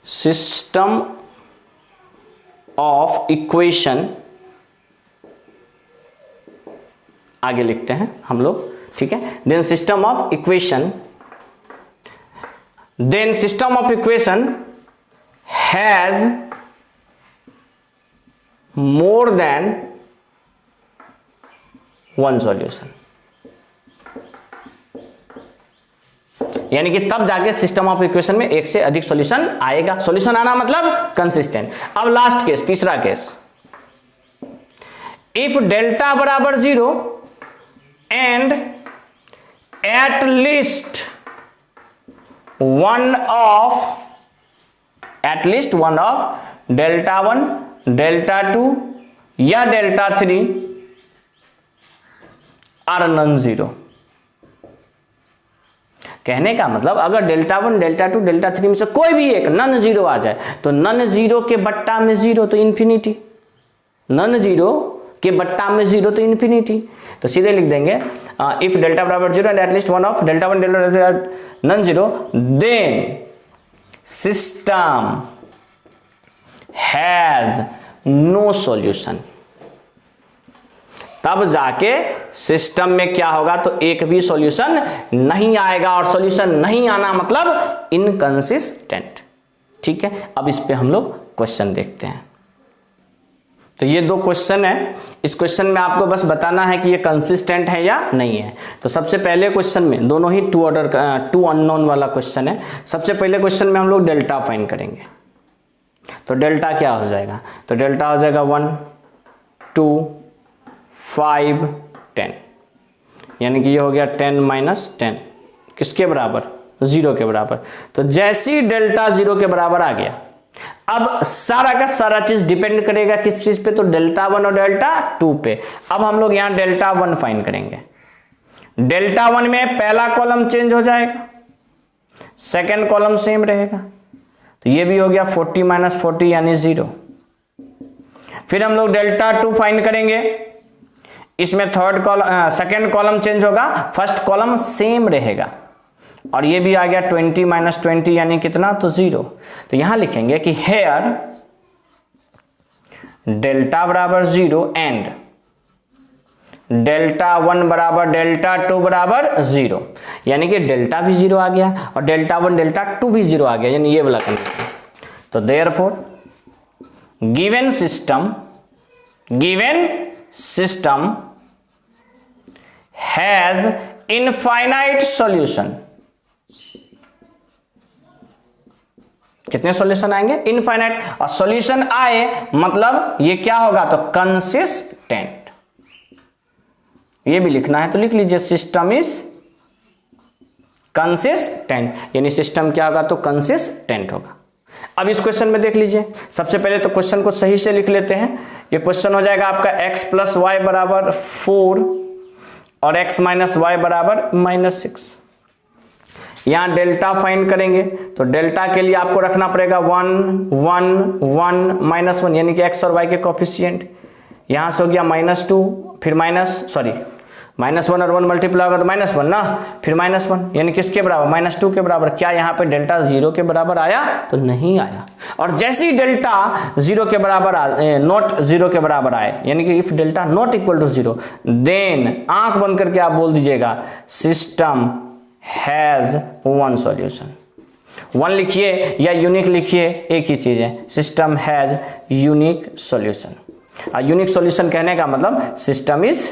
सिस्टम ऑफ इक्वेशन, आगे लिखते हैं हम लोग, ठीक है, then system of equation, then system of equation has more than one solution, यानी कि तब जाके सिस्टम ऑफ इक्वेशन में एक से अधिक सॉल्यूशन आएगा। सॉल्यूशन आना मतलब कंसिस्टेंट। अब लास्ट केस, तीसरा केस, इफ डेल्टा बराबर 0 and at least one of delta 1, delta 2 या डेल्टा 3 आर नॉन जीरो। कहने का मतलब अगर डेल्टा 1, डेल्टा 2, डेल्टा 3 में से कोई भी एक नॉन जीरो आ जाए तो नॉन जीरो के बट्टा में जीरो तो इन्फिनिटी, नॉन जीरो के बट्टा में जीरो तो इन्फिनिटी। तो सीधे लिख देंगे इफ डेल्टा बराबर 0 and at least one of delta 1, delta non zero then system has no solution. तब जाके सिस्टम में क्या होगा, तो एक भी सॉल्यूशन नहीं आएगा, और सॉल्यूशन नहीं आना मतलब इनकंसिस्टेंट। ठीक है, अब इस पे हम लोग क्वेश्चन देखते हैं। तो ये दो क्वेश्चन है, इस क्वेश्चन में आपको बस बताना है कि ये कंसिस्टेंट है या नहीं है। तो सबसे पहले क्वेश्चन में दोनों ही टू अननोन वाला क्वेश्चन है। सबसे पहले क्वेश्चन में हम लोग डेल्टा फाइंड करेंगे। तो डेल्टा क्या हो जाएगा, तो डेल्टा हो जाएगा 1, 2, 5, 10, यानी कि ये हो गया 10 माइनस 10 किसके बराबर, 0 के बराबर। तो जैसे ही डेल्टा 0 के बराबर आ गया, अब सारा का सारा चीज डिपेंड करेगा किस चीज पे, तो डेल्टा 1 और डेल्टा 2 पे। अब हम लोग यहां डेल्टा 1 फाइंड करेंगे। डेल्टा 1 में पहला कॉलम चेंज हो जाएगा, सेकेंड कॉलम सेम रहेगा, तो ये भी हो गया 40 माइनस 40 यानी 0। फिर हम लोग डेल्टा 2 फाइंड करेंगे, इसमें सेकेंड कॉलम चेंज होगा, फर्स्ट कॉलम सेम रहेगा, और ये भी आ गया 20 माइनस 20 यानी कितना, तो 0। तो यहां लिखेंगे कि हेयर डेल्टा बराबर 0 एंड डेल्टा 1 बराबर डेल्टा 2 बराबर 0, यानी कि डेल्टा भी 0 आ गया और डेल्टा 1 डेल्टा 2 भी 0 आ गया, यानी ये वाला कंडीशन। तो therefore given system has infinite solution. कितने सॉल्यूशन आएंगे, इनफाइनाइट। और सॉल्यूशन आए मतलब ये क्या होगा, तो कंसिस्टेंट। ये भी लिखना है तो लिख लीजिए, सिस्टम इज कंसिस्टेंट, यानी सिस्टम क्या होगा, तो कंसिस्टेंट होगा। अब इस क्वेश्चन में देख लीजिए, सबसे पहले तो क्वेश्चन को सही से लिख लेते हैं। ये क्वेश्चन हो जाएगा आपका x प्लस वाई बराबर 4 और x माइनस वाई बराबर -6। यहां डेल्टा फाइंड करेंगे, तो डेल्टा के लिए आपको रखना पड़ेगा 1, 1, 1, -1, यानी कि x और y के कोफिशिएंट। यहां से हो गया -2, फिर -1 और 1 मल्टीप्लाई होगा तो -1 ना, फिर -1 यानी किसके बराबर, -2 के बराबर। क्या यहाँ पे डेल्टा 0 के बराबर आया, तो नहीं आया। और जैसे ही डेल्टा 0 के बराबर नॉट 0 के बराबर आए, यानी कि if delta not equal to 0, then आंख बंद करके आप बोल दीजिएगा सिस्टम हैज वन सॉल्यूशन। 1 लिखिए या यूनिक लिखिए, एक ही चीज है, system has unique solution. Unique solution कहने का मतलब सिस्टम इज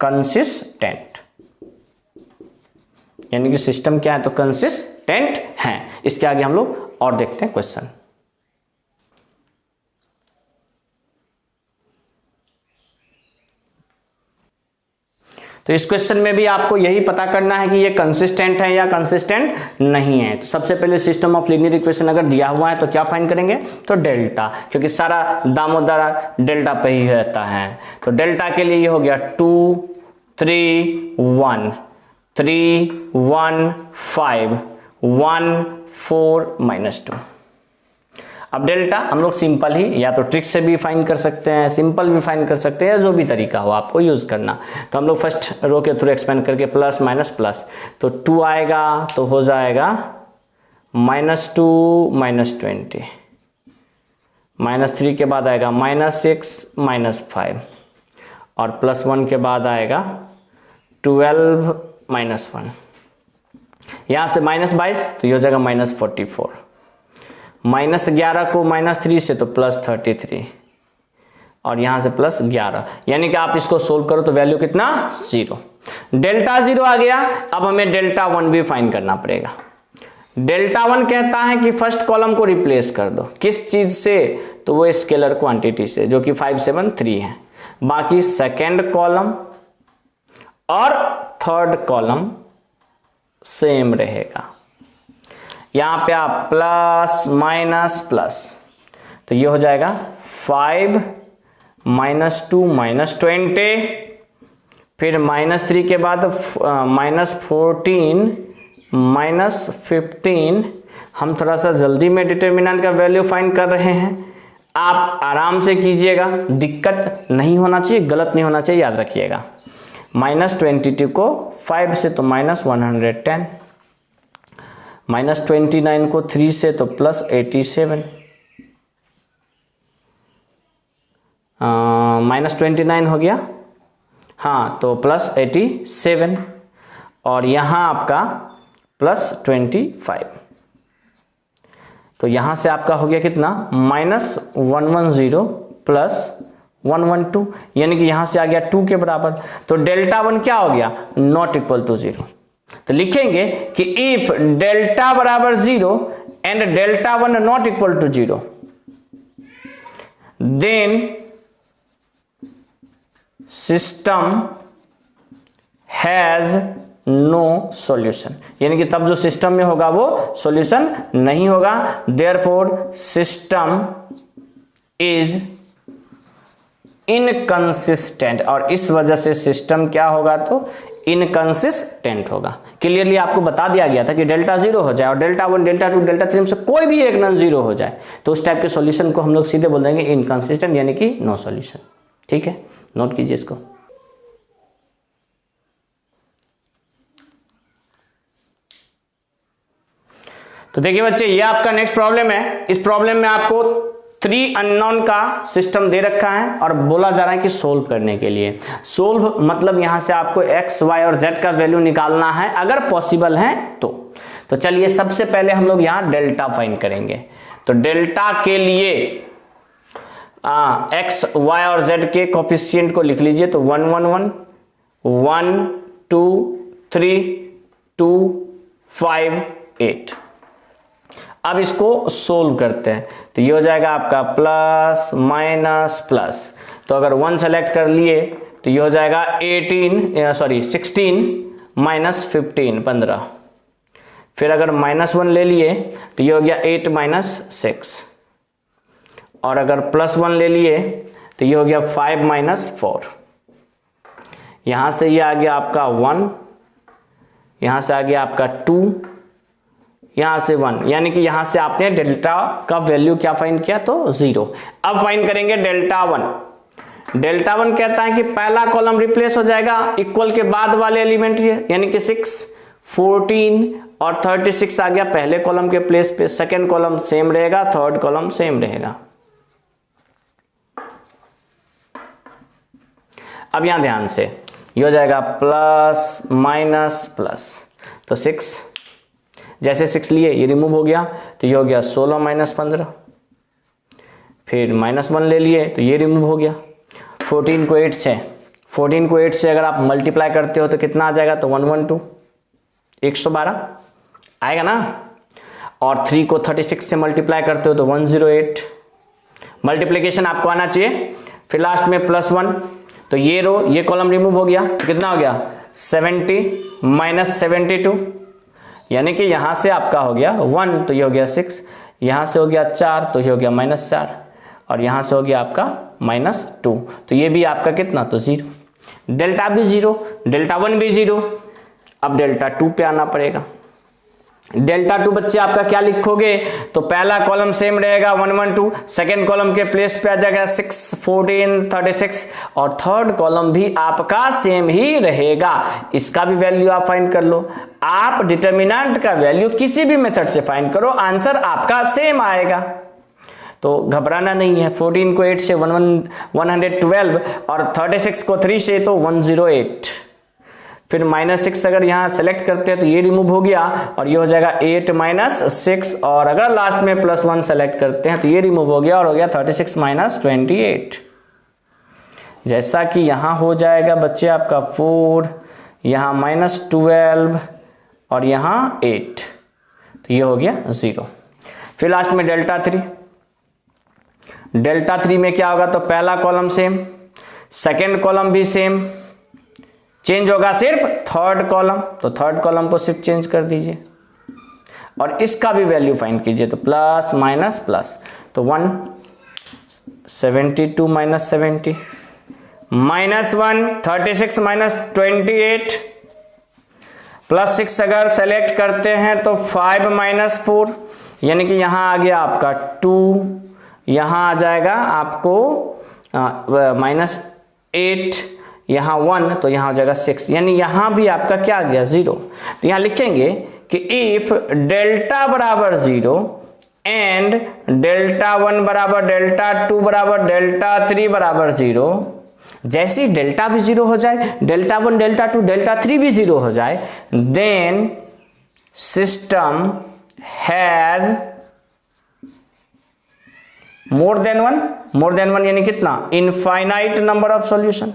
कंसिस्टेंट, यानी कि सिस्टम क्या है, तो कंसिस्टेंट है। इसके आगे हम लोग और देखते हैं क्वेश्चन। तो इस क्वेश्चन में भी आपको यही पता करना है कि ये कंसिस्टेंट है या कंसिस्टेंट नहीं है। तो सबसे पहले सिस्टम ऑफ लीनियर इक्वेशन अगर दिया हुआ है तो क्या फाइंड करेंगे, तो डेल्टा, क्योंकि सारा दामोदर डेल्टा पे ही रहता है। तो डेल्टा के लिए ये हो गया 2, 3, 1, 3, 1, 5, 1, 4, -2। अब डेल्टा हम लोग सिंपल ही, या तो ट्रिक से भी फाइंड कर सकते हैं, सिंपल भी फाइंड कर सकते हैं, या जो भी तरीका हो आपको यूज करना। तो हम लोग फर्स्ट रो के थ्रू एक्सपेंड करके प्लस माइनस प्लस, तो 2 आएगा तो हो जाएगा -2 -20, -3 के बाद आएगा -6 -5, और +1 के बाद आएगा 12 -1। यहां से -22 तो ये हो जाएगा -44, -11 को -3 से तो +33 और यहाँ से +11, यानी कि आप इसको सोल्व करो तो वैल्यू कितना 0। डेल्टा 0 आ गया। अब हमें डेल्टा 1 भी फाइंड करना पड़ेगा। डेल्टा 1 कहता है कि फर्स्ट कॉलम को रिप्लेस कर दो, किस चीज से, तो वो स्केलर क्वांटिटी से जो कि 573 है। बाकी सेकेंड कॉलम और थर्ड कॉलम सेम रहेगा। यहां पे आप प्लस माइनस प्लस, तो ये हो जाएगा 5 -2 -20, फिर -3 के बाद -14 -15। हम थोड़ा सा जल्दी में डिटर्मिनेंट का वैल्यू फाइंड कर रहे हैं, आप आराम से कीजिएगा, दिक्कत नहीं होना चाहिए, गलत नहीं होना चाहिए, याद रखिएगा। -22 को 5 से तो -110, -29 को 3 से तो +87, -29 हो गया, हाँ, तो +87 और यहाँ आपका +25, तो यहाँ से आपका हो गया कितना -110 +112, यानी कि यहाँ से आ गया 2 के बराबर। तो डेल्टा 1 क्या हो गया, नॉट इक्वल टू 0। तो लिखेंगे कि इफ डेल्टा बराबर 0 and delta 1 not equal to 0, then system has no solution, यानी कि तब जो सिस्टम में होगा वो सॉल्यूशन नहीं होगा। देयरफॉर सिस्टम इज इनकंसिस्टेंट, और इस वजह से सिस्टम क्या होगा, तो इनकंसिस्टेंट होगा। क्लियरली आपको बता दिया गया था कि डेल्टा 0 हो जाए और डेल्टा 1 डेल्टा 2 डेल्टा 3 में से कोई भी एक नॉन 0 हो जाए तो उस टाइप के सॉल्यूशन को हम लोग सीधे बोल देंगे इनकंसिस्टेंट, यानी कि नो सॉल्यूशन। ठीक है, नोट कीजिए इसको। तो देखिए बच्चे, ये आपका नेक्स्ट प्रॉब्लम है। इस प्रॉब्लम में आपको 3 अननोन का सिस्टम दे रखा है और बोला जा रहा है कि सोल्व करने के लिए। सोल्व मतलब यहां से आपको x, y और z का वैल्यू निकालना है अगर पॉसिबल है तो चलिए सबसे पहले हम लोग यहां डेल्टा फाइंड करेंगे। तो डेल्टा के लिए x, y और z के कोफिशिएंट को लिख लीजिए। तो 1 1 1 1 2 3 2 5 8। अब इसको सोल्व करते हैं तो ये हो जाएगा आपका प्लस माइनस प्लस। तो अगर 1 सेलेक्ट कर लिए तो ये हो जाएगा 16 माइनस 15 15। फिर अगर -1 ले लिए तो ये हो गया 8 - 6, और अगर +1 ले लिए तो ये हो गया 5 - 4। यहां से ये आ गया आपका 1, यहां से आ गया आपका 2, यहां से 1, यानी कि यहां से आपने डेल्टा का वैल्यू क्या फाइंड किया, तो 0। अब फाइंड करेंगे डेल्टा 1। डेल्टा 1 कहता है कि पहला कॉलम रिप्लेस हो जाएगा इक्वल के बाद वाले एलिमेंट, यानी कि 6 14 और 36 आ गया पहले कॉलम के प्लेस पे। सेकेंड कॉलम सेम रहेगा, थर्ड कॉलम सेम रहेगा। अब यहां ध्यान से ये हो जाएगा प्लस माइनस प्लस, तो 6, जैसे 6 लिए ये रिमूव हो गया तो ये हो गया 16 - 15। फिर -1 ले लिए तो ये रिमूव हो गया। 14 को 8 से अगर आप मल्टीप्लाई करते हो तो कितना आ जाएगा, तो 112 112 आएगा ना। और 3 को 36 से मल्टीप्लाई करते हो तो 108। मल्टीप्लिकेशन आपको आना चाहिए। फिर लास्ट में +1, तो ये कॉलम रिमूव हो गया तो कितना हो गया 70 - 72, यानी कि यहां से आपका हो गया 1 तो ये हो गया 6, यहां से हो गया 4 तो ये हो गया -4, और यहां से हो गया आपका -2, तो ये भी आपका कितना, तो 0। डेल्टा भी 0, डेल्टा 1 भी 0। अब डेल्टा 2 पे आना पड़ेगा। डेल्टा 2 बच्चे आपका क्या लिखोगे, तो पहला कॉलम सेम रहेगा 1 1 2, सेकेंड कॉलम के प्लेस पे आ जाएगा 6 14 36, और थर्ड कॉलम भी आपका सेम ही रहेगा। इसका भी वैल्यू आप फाइंड कर लो। आप डिटर्मिनेंट का वैल्यू किसी भी मेथड से फाइंड करो, आंसर आपका सेम आएगा, तो घबराना नहीं है। 14 को 8 से 112, और 36 को 3 से तो 108। फिर -6 अगर यहाँ सेलेक्ट करते हैं तो ये रिमूव हो गया और ये हो जाएगा 8 - 6, और अगर लास्ट में +1 सेलेक्ट करते हैं तो ये रिमूव हो गया और हो गया 36 - 28। जैसा कि यहाँ हो जाएगा बच्चे आपका 4, यहाँ -12 और यहाँ 8, तो ये हो गया 0। फिर लास्ट में ∆3, ∆3 में क्या होगा, तो पहला कॉलम सेम, सेकेंड कॉलम भी सेम, चेंज होगा सिर्फ थर्ड कॉलम, तो थर्ड कॉलम को सिर्फ चेंज कर दीजिए और इसका भी वैल्यू फाइंड कीजिए, तो प्लस माइनस प्लस, तो 172 - 70 -1 36 - 28 +6 अगर सेलेक्ट करते हैं तो 5 - 4, यानी कि यहाँ आ गया आपका 2, यहाँ आ जाएगा आपको -8, यहाँ 1, तो यहाँ हो जाएगा 6, यानी यहाँ भी आपका क्या आ गया 0। तो यहाँ लिखेंगे कि इफ डेल्टा बराबर 0 एंड ∆1 बराबर ∆2 बराबर ∆3 बराबर 0, जैसे ही डेल्टा भी 0 हो जाए, ∆1 ∆2 ∆3 भी 0 हो जाए, then system has more than one, यानी कितना, infinite number of solution,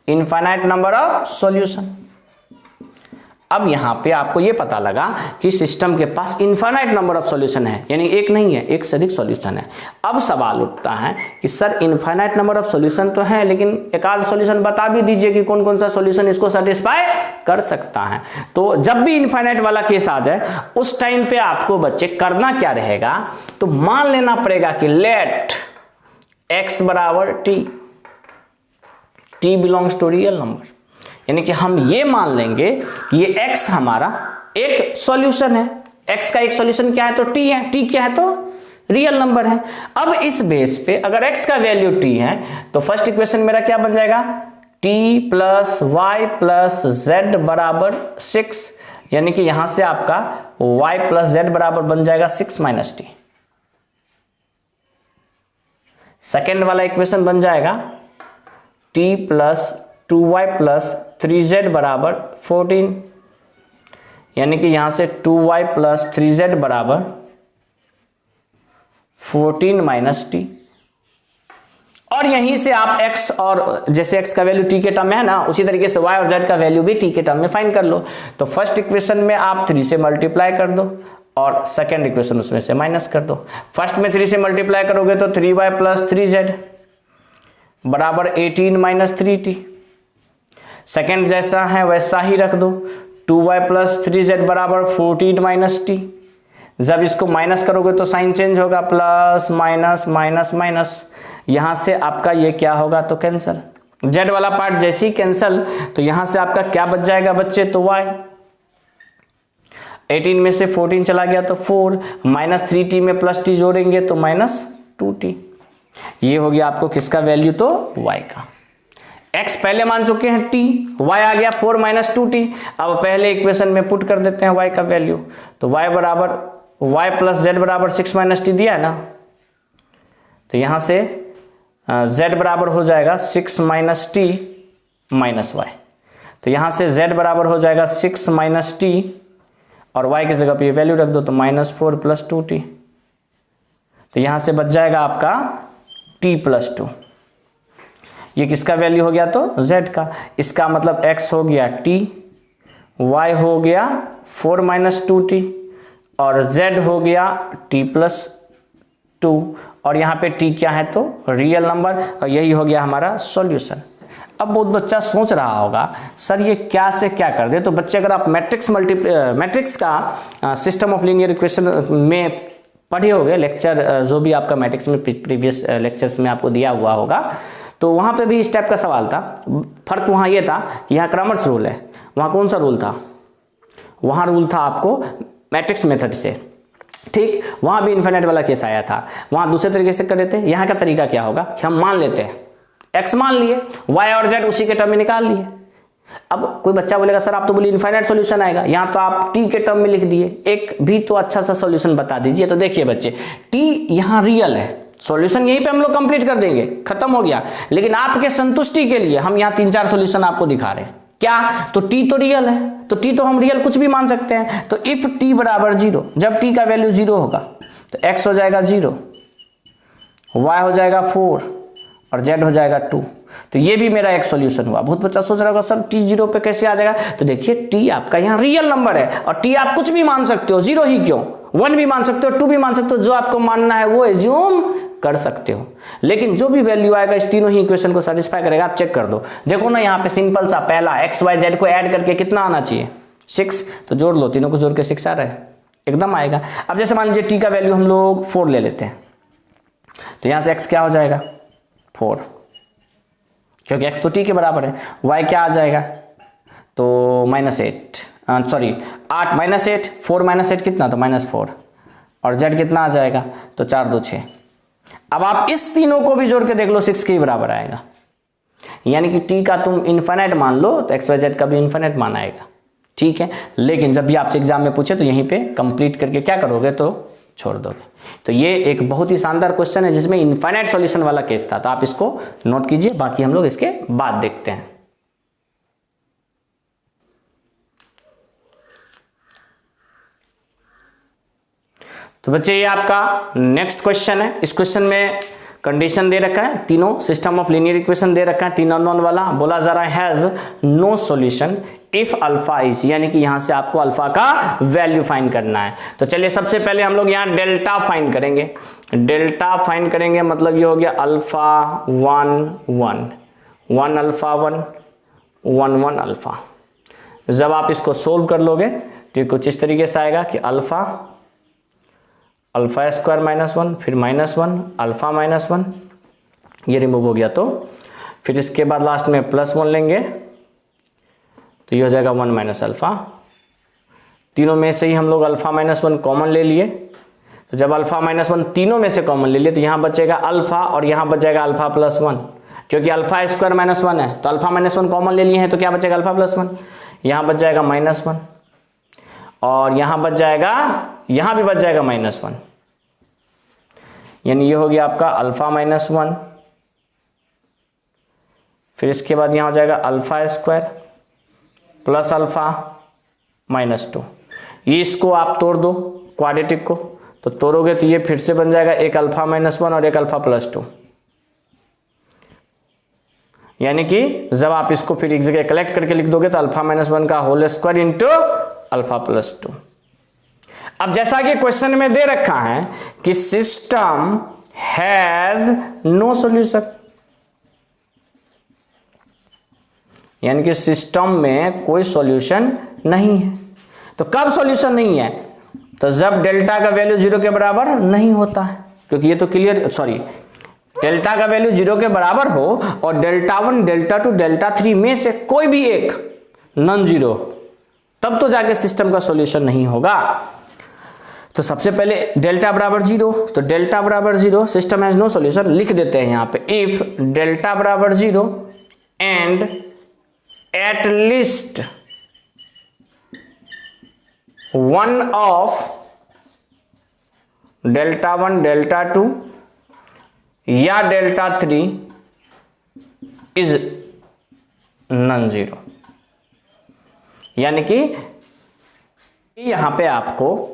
infinite number of solution. अब यहां पे आपको ये पता लगा कि सिस्टम के पास इनफाइनाइट नंबर ऑफ सॉल्यूशन है, यानी एक नहीं है, एक से अधिक सॉल्यूशन है। अब सवाल उठता है कि sir infinite number of solution तो है, लेकिन एक आध सॉल्यूशन बता भी दीजिए कि कौन कौन सा सॉल्यूशन इसको सेटिस्फाई कर सकता है। तो जब भी इनफाइनाइट वाला केस आ जाए उस टाइम पे आपको बच्चे करना क्या रहेगा, तो मान लेना पड़ेगा कि लेट x बराबर t belongs to real number, यानी कि हम ये मान लेंगे कि ये x हमारा एक सॉल्यूशन है, x का एक सॉल्यूशन क्या है, तो t है, t क्या है, तो रियल नंबर है। अब इस बेस पे अगर x का वैल्यू t है तो फर्स्ट इक्वेशन मेरा क्या बन जाएगा, t + y + z बराबर 6, यानी कि यहां से आपका y + z बराबर बन जाएगा 6 - t। सेकेंड वाला इक्वेशन बन जाएगा t + 2y + 3z बराबर 14, यानी कि यहां से 2y + 3z बराबर 14 - t। और यहीं से आप x, और जैसे x का वैल्यू t के टर्म में है ना, उसी तरीके से y और z का वैल्यू भी t के टर्म में फाइंड कर लो। तो फर्स्ट इक्वेशन में आप 3 से मल्टीप्लाई कर दो और सेकेंड इक्वेशन उसमें से माइनस कर दो। फर्स्ट में 3 से मल्टीप्लाई करोगे तो 3y + 3z बराबर 18 - 3t। सेकेंड जैसा है वैसा ही रख दो, 2y + 3z बराबर 14 - t। जब इसको माइनस करोगे तो साइन चेंज होगा, प्लस माइनस माइनस माइनस, यहां से आपका ये क्या होगा, तो कैंसल, z वाला पार्ट जैसे ही कैंसल, तो यहां से आपका क्या बच जाएगा बच्चे, तो y। 18 में से 14 चला गया तो 4, -3t में +t जोड़ेंगे तो -2t। ये हो गया आपको किसका वैल्यू, तो y का। x पहले मान चुके हैं t, y आ गया 4 - 2t। अब पहले इक्वेशन में पुट कर देते हैं y का वैल्यू, तो y + z बराबर 6 - t दिया है ना, तो यहां से z बराबर हो जाएगा 6 - t - y, तो यहां से z बराबर हो जाएगा 6 - t और y की जगह पे ये वैल्यू रख दो, तो -4 + 2t, तो यहां से बच जाएगा आपका t + 2। ये किसका वैल्यू हो गया, तो z का। इसका मतलब x हो गया t, y हो गया 4 - 2t और z हो गया t + 2, और यहाँ पे t क्या है, तो रियल नंबर, और यही हो गया हमारा सॉल्यूशन। अब बहुत बच्चा सोच रहा होगा सर ये क्या से क्या कर दे, तो बच्चे अगर आप मैट्रिक्स का सिस्टम ऑफ लीनियर इक्वेशन में पढ़े होंगे, लेक्चर जो भी आपका मैट्रिक्स में प्रीवियस लेक्चर्स में आपको दिया हुआ होगा, तो वहाँ पे भी इस टाइप का सवाल था। फर्क वहाँ ये था कि यहाँ क्रमर्स रूल है, वहाँ कौन सा रूल था, वहाँ रूल था आपको मैट्रिक्स मेथड से, ठीक। वहाँ भी इन्फिनिट वाला केस आया था, वहाँ दूसरे तरीके से कर देते। यहाँ का तरीका क्या होगा कि हम मान लेते हैं x मान लिए, y और z उसी के टर्म में निकाल लिए। अब कोई बच्चा बोलेगा सर आप तो बोले इनफाइनाइट सॉल्यूशन आएगा, यहाँ तो आप t के टर्म में लिख दिए, एक भी तो अच्छा सा सॉल्यूशन बता दीजिए। तो देखिए बच्चे t यहाँ रियल है, सॉल्यूशन यहीं पे हम लोग कंप्लीट कर देंगे, खत्म हो गया। लेकिन आपके संतुष्टि के लिए हम यहाँ 3-4 सॉल्यूशन आपको दिखा रहे हैं, क्या, तो t तो रियल है, तो t तो हम रियल कुछ भी मान सकते हैं। तो इफ t बराबर 0, जब t का वैल्यू 0 होगा तो x हो जाएगा 0, y हो जाएगा 4 और z हो जाएगा 2। तो ये भी मेरा एक सॉल्यूशन हुआ। बहुत बच्चा सोच रहा होगा सर t 0 पे कैसे आ जाएगा, तो देखिए t आपका यहाँ रियल नंबर है और t आप कुछ भी मान सकते हो, 0 ही क्यों, 1 भी मान सकते हो, 2 भी मान सकते हो, जो आपको मानना है वो एज्यूम कर सकते हो। लेकिन जो भी वैल्यू आएगा इस तीनों ही इक्वेशन को सेटिस्फाई करेगा। आप चेक कर दो, देखो ना यहाँ पे सिंपल सा पहला x y z को ऐड करके कितना आना चाहिए 6, तो जोड़ लो, तीनों को जोड़ के 6 आ रहा है, एकदम आएगा। अब जैसे मान लीजिए t का वैल्यू हम लोग 4 ले लेते हैं, तो यहाँ से x क्या हो जाएगा 4, क्योंकि x तो t के बराबर है। y क्या आ जाएगा तो -8, सॉरी 8 -8, 4 -8 कितना, तो -4, और z कितना आ जाएगा तो 4 2 6। अब आप इस तीनों को भी जोड़ के देख लो, 6 के ही बराबर आएगा। यानी कि t का तुम इन्फिनिट मान लो तो x y z का भी इन्फिनिट मान आएगा, ठीक है। लेकिन जब भी आपसे एग्जाम में पूछे तो यहीं पे कंप्लीट करके क्या करोगे, तो छोड़ दोगे। तो ये एक बहुत ही शानदार क्वेश्चन है जिसमें इनफाइनाइट सॉल्यूशन वाला केस था, तो आप इसको नोट कीजिए, बाकी हम लोग इसके बाद देखते हैं। तो बच्चे ये आपका नेक्स्ट क्वेश्चन है। इस क्वेश्चन में कंडीशन दे रखा है, तीनों सिस्टम ऑफ लीनियर इक्वेशन दे रखा है, तीन अननोन वाला बोला जा रहा है has no solution if alpha is, यानी कि यहां से आपको अल्फा का वैल्यू फाइंड करना है। तो चलिए सबसे पहले हम लोग यहां डेल्टा फाइंड करेंगे। डेल्टा फाइंड करेंगे मतलब ये हो गया अल्फा 1 1 1 अल्फा 1 1 1 अल्फा। जब आप इसको सोल्व कर लोगे तो ये कुछ इस तरीके से आएगा कि अल्फा अल्फा स्क्वायर -1 फिर -1 अल्फा -1, ये रिमूव हो गया। तो फिर इसके बाद लास्ट में +1 लेंगे तो ये हो जाएगा 1 - अल्फा। तीनों में से ही हम लोग अल्फा -1 कॉमन ले लिए, तो जब अल्फा -1 तीनों में से कॉमन ले लिए तो यहाँ बच जाएगा अल्फा और यहाँ बच जाएगा अल्फा +1, क्योंकि अल्फा स्क्वायर -1 है तो अल्फा -1 कॉमन ले लिए हैं तो क्या बचेगा अल्फा +1, यहाँ बच जाएगा -1 और यहाँ बच जाएगा, यहाँ भी बच जाएगा -1, यानी ये हो गया आपका अल्फा -1। फिर इसके बाद यहाँ हो जाएगा अल्फा स्क्वायर प्लस अल्फा -2। ये इसको आप तोड़ दो क्वाड्रेटिक को, तो तोड़ोगे तो ये फिर से बन जाएगा एक अल्फा -1 और एक अल्फा +2, यानी कि जब आप इसको फिर एक जगह कलेक्ट करके लिख दोगे तो अल्फा -1 का होल स्क्वायर इंटू अल्फा +2। अब जैसा कि क्वेश्चन में दे रखा है कि सिस्टम हैज नो सॉल्यूशन, यानी कि सिस्टम में कोई सॉल्यूशन नहीं है। तो कब सॉल्यूशन नहीं है, तो जब डेल्टा का वैल्यू 0 के बराबर नहीं होता है, क्योंकि ये तो क्लियर, सॉरी डेल्टा का वैल्यू 0 के बराबर हो और डेल्टा 1 डेल्टा 2 डेल्टा 3 में से कोई भी एक नॉन जीरो, तब तो जाके सिस्टम का सॉल्यूशन नहीं होगा। तो सबसे पहले डेल्टा बराबर 0, तो डेल्टा बराबर 0 सिस्टम हैज नो सॉल्यूशन लिख देते हैं यहाँ पे। इफ डेल्टा बराबर 0 and at least one of delta 1 delta 2 या डेल्टा 3 इज नॉन जीरो, यानी कि यहां पे आपको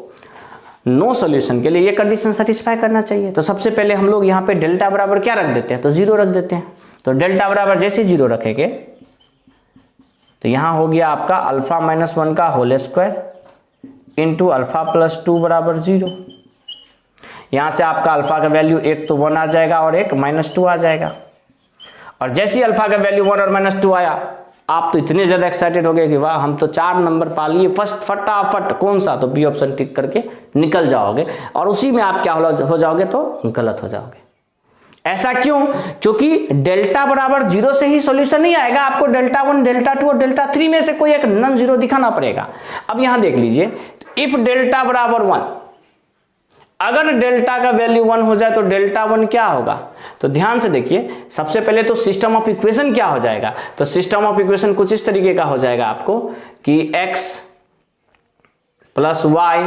नो सॉल्यूशन के लिए ये कंडीशन सेटिस्फाई करना चाहिए। तो सबसे पहले हम लोग यहां पे डेल्टा बराबर क्या रख देते हैं, तो 0 रख देते हैं। तो डेल्टा बराबर जैसे 0 रखेंगे तो यहां हो गया आपका अल्फा -1 का होल स्क्वायर इंटू अल्फा +2 बराबर 0। यहां से आपका अल्फा का वैल्यू एक तो 1 आ जाएगा और एक -2 आ जाएगा। और जैसे ही अल्फा का वैल्यू 1 और -2 आया, आप तो इतने ज्यादा एक्साइटेड हो गए कि वाह हम तो 4 नंबर पा लिए फर्स्ट, फटाफट कौन सा, तो बी ऑप्शन टिक करके निकल जाओगे और उसी में आप क्या हो जाओगे, तो गलत हो जाओगे। ऐसा क्यों? क्योंकि डेल्टा बराबर 0 से ही सॉल्यूशन नहीं आएगा, आपको डेल्टा 1 डेल्टा 2 और डेल्टा 3 में से कोई एक नॉन जीरो दिखाना पड़ेगा। अब यहां देख लीजिए, इफ डेल्टा बराबर 1, अगर डेल्टा का वैल्यू 1 हो जाए तो डेल्टा 1 क्या होगा, तो ध्यान से देखिए। सबसे पहले तो सिस्टम ऑफ इक्वेशन क्या हो जाएगा, तो सिस्टम ऑफ इक्वेशन कुछ इस तरीके का हो जाएगा आपको कि x + y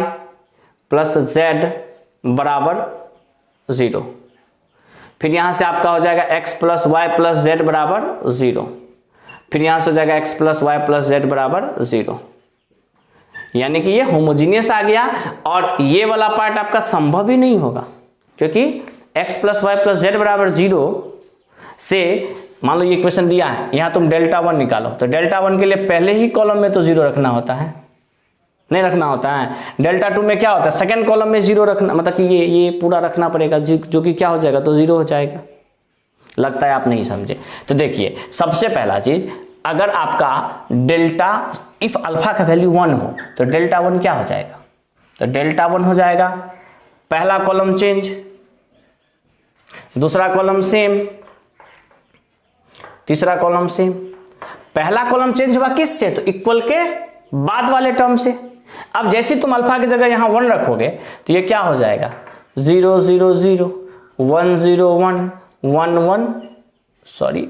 + z बराबर 0। फिर यहां से आपका हो जाएगा x + y + z बराबर 0। फिर यहाँ से हो जाएगा x plus y plus z बराबर 0, यानी कि ये होमोजीनियस आ गया। और ये वाला पार्ट आपका संभव ही नहीं होगा, क्योंकि x plus y plus z बराबर 0 से मान लो ये इक्वेशन दिया है, यहाँ तुम डेल्टा 1 निकालो, तो डेल्टा 1 के लिए पहले ही कॉलम में तो 0 रखना होता है, नहीं रखना होता है। डेल्टा 2 में क्या होता है, सेकंड कॉलम में 0 रखना, मतलब कि ये पूरा रखना पड़ेगा, जो कि क्या हो जाएगा, तो 0 हो जाएगा। लगता है आप नहीं समझे। तो देखिए सबसे पहला चीज, अगर आपका डेल्टा इफ अल्फा का वैल्यू 1 हो तो डेल्टा 1 क्या हो जाएगा, तो डेल्टा 1 हो जाएगा, पहला कॉलम चेंज, दूसरा कॉलम सेम, तीसरा कॉलम सेम। पहला कॉलम चेंज हुआ किससे, तो इक्वल के बाद वाले टर्म से। अब जैसे तुम अल्फा की जगह यहां 1 रखोगे तो ये क्या हो जाएगा, 0 0 0 1 0 1 1 1, सॉरी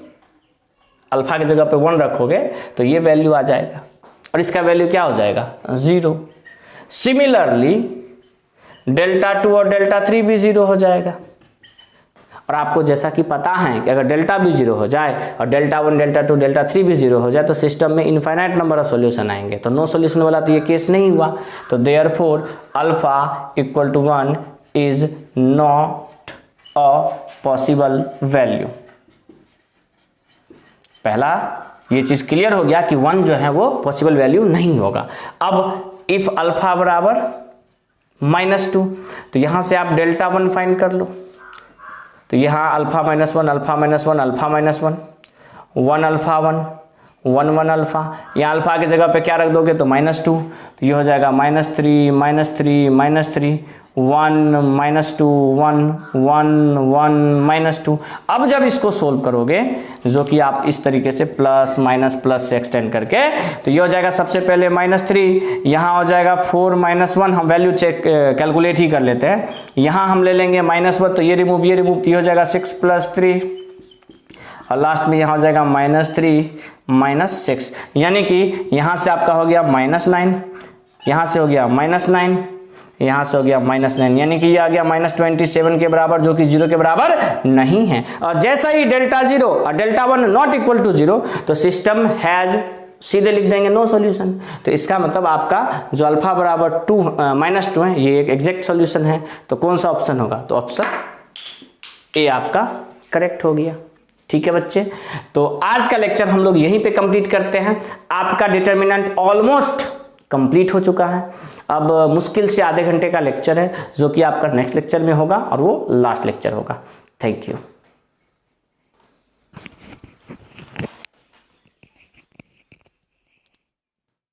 अल्फा की जगह पे 1 रखोगे तो ये वैल्यू आ जाएगा, और इसका वैल्यू क्या हो जाएगा, 0। सिमिलरली डेल्टा 2 और डेल्टा 3 भी 0 हो जाएगा। और आपको जैसा कि पता है कि अगर डेल्टा भी 0 हो जाए और डेल्टा 1 डेल्टा 2 डेल्टा 3 भी 0 हो जाए तो सिस्टम में इनफाइनाइट नंबर ऑफ सॉल्यूशन आएंगे। तो नो सॉल्यूशन वाला तो ये केस नहीं हुआ। तो therefore alpha equal to 1 is not a possible value. पहला ये चीज क्लियर हो गया कि 1 जो है वो पॉसिबल वैल्यू नहीं होगा। अब इफ अल्फा बराबर -2, तो यहां से आप डेल्टा 1 फाइंड कर लो। तो यहाँ alpha -1 alpha -1 alpha -1 1 alpha 1 1 1 alpha, यहाँ अल्फा की जगह पे क्या रख दोगे तो -2, तो ये हो जाएगा -3 -3 -3 1 -2 1 1 1 -2। अब जब इसको सोल्व करोगे, जो कि आप इस तरीके से प्लस माइनस प्लस से एक्सटेंड करके, तो ये हो जाएगा सबसे पहले -3, यहाँ हो जाएगा 4 -1, हम वैल्यू चेक कैलकुलेट ही कर लेते हैं। यहाँ हम ले लेंगे -1, तो ये रिमूव तो ये हो जाएगा 6 + 3, और लास्ट में यहाँ हो जाएगा -3 -6, यानी कि यहाँ से आपका हो गया -9, यहाँ से हो गया -9, यहाँ से हो गया -9, यानी कि ये आ गया -27 के बराबर, जो कि 0 के बराबर नहीं है। और जैसा ही डेल्टा 0 और डेल्टा 1 नॉट इक्वल टू 0, तो सिस्टम हैज, सीधे लिख देंगे नो सॉल्यूशन। तो इसका मतलब आपका जो अल्फा बराबर -2 है ये एक एग्जैक्ट सॉल्यूशन है। तो कौन सा ऑप्शन होगा, तो ऑप्शन ए आपका करेक्ट हो गया। ठीक है बच्चे, तो आज का लेक्चर हम लोग यहीं पे कंप्लीट करते हैं। आपका डिटर्मिनेंट ऑलमोस्ट कंप्लीट हो चुका है। अब मुश्किल से आधे घंटे का लेक्चर है, जो कि आपका नेक्स्ट लेक्चर में होगा और वो लास्ट लेक्चर होगा। Thank you.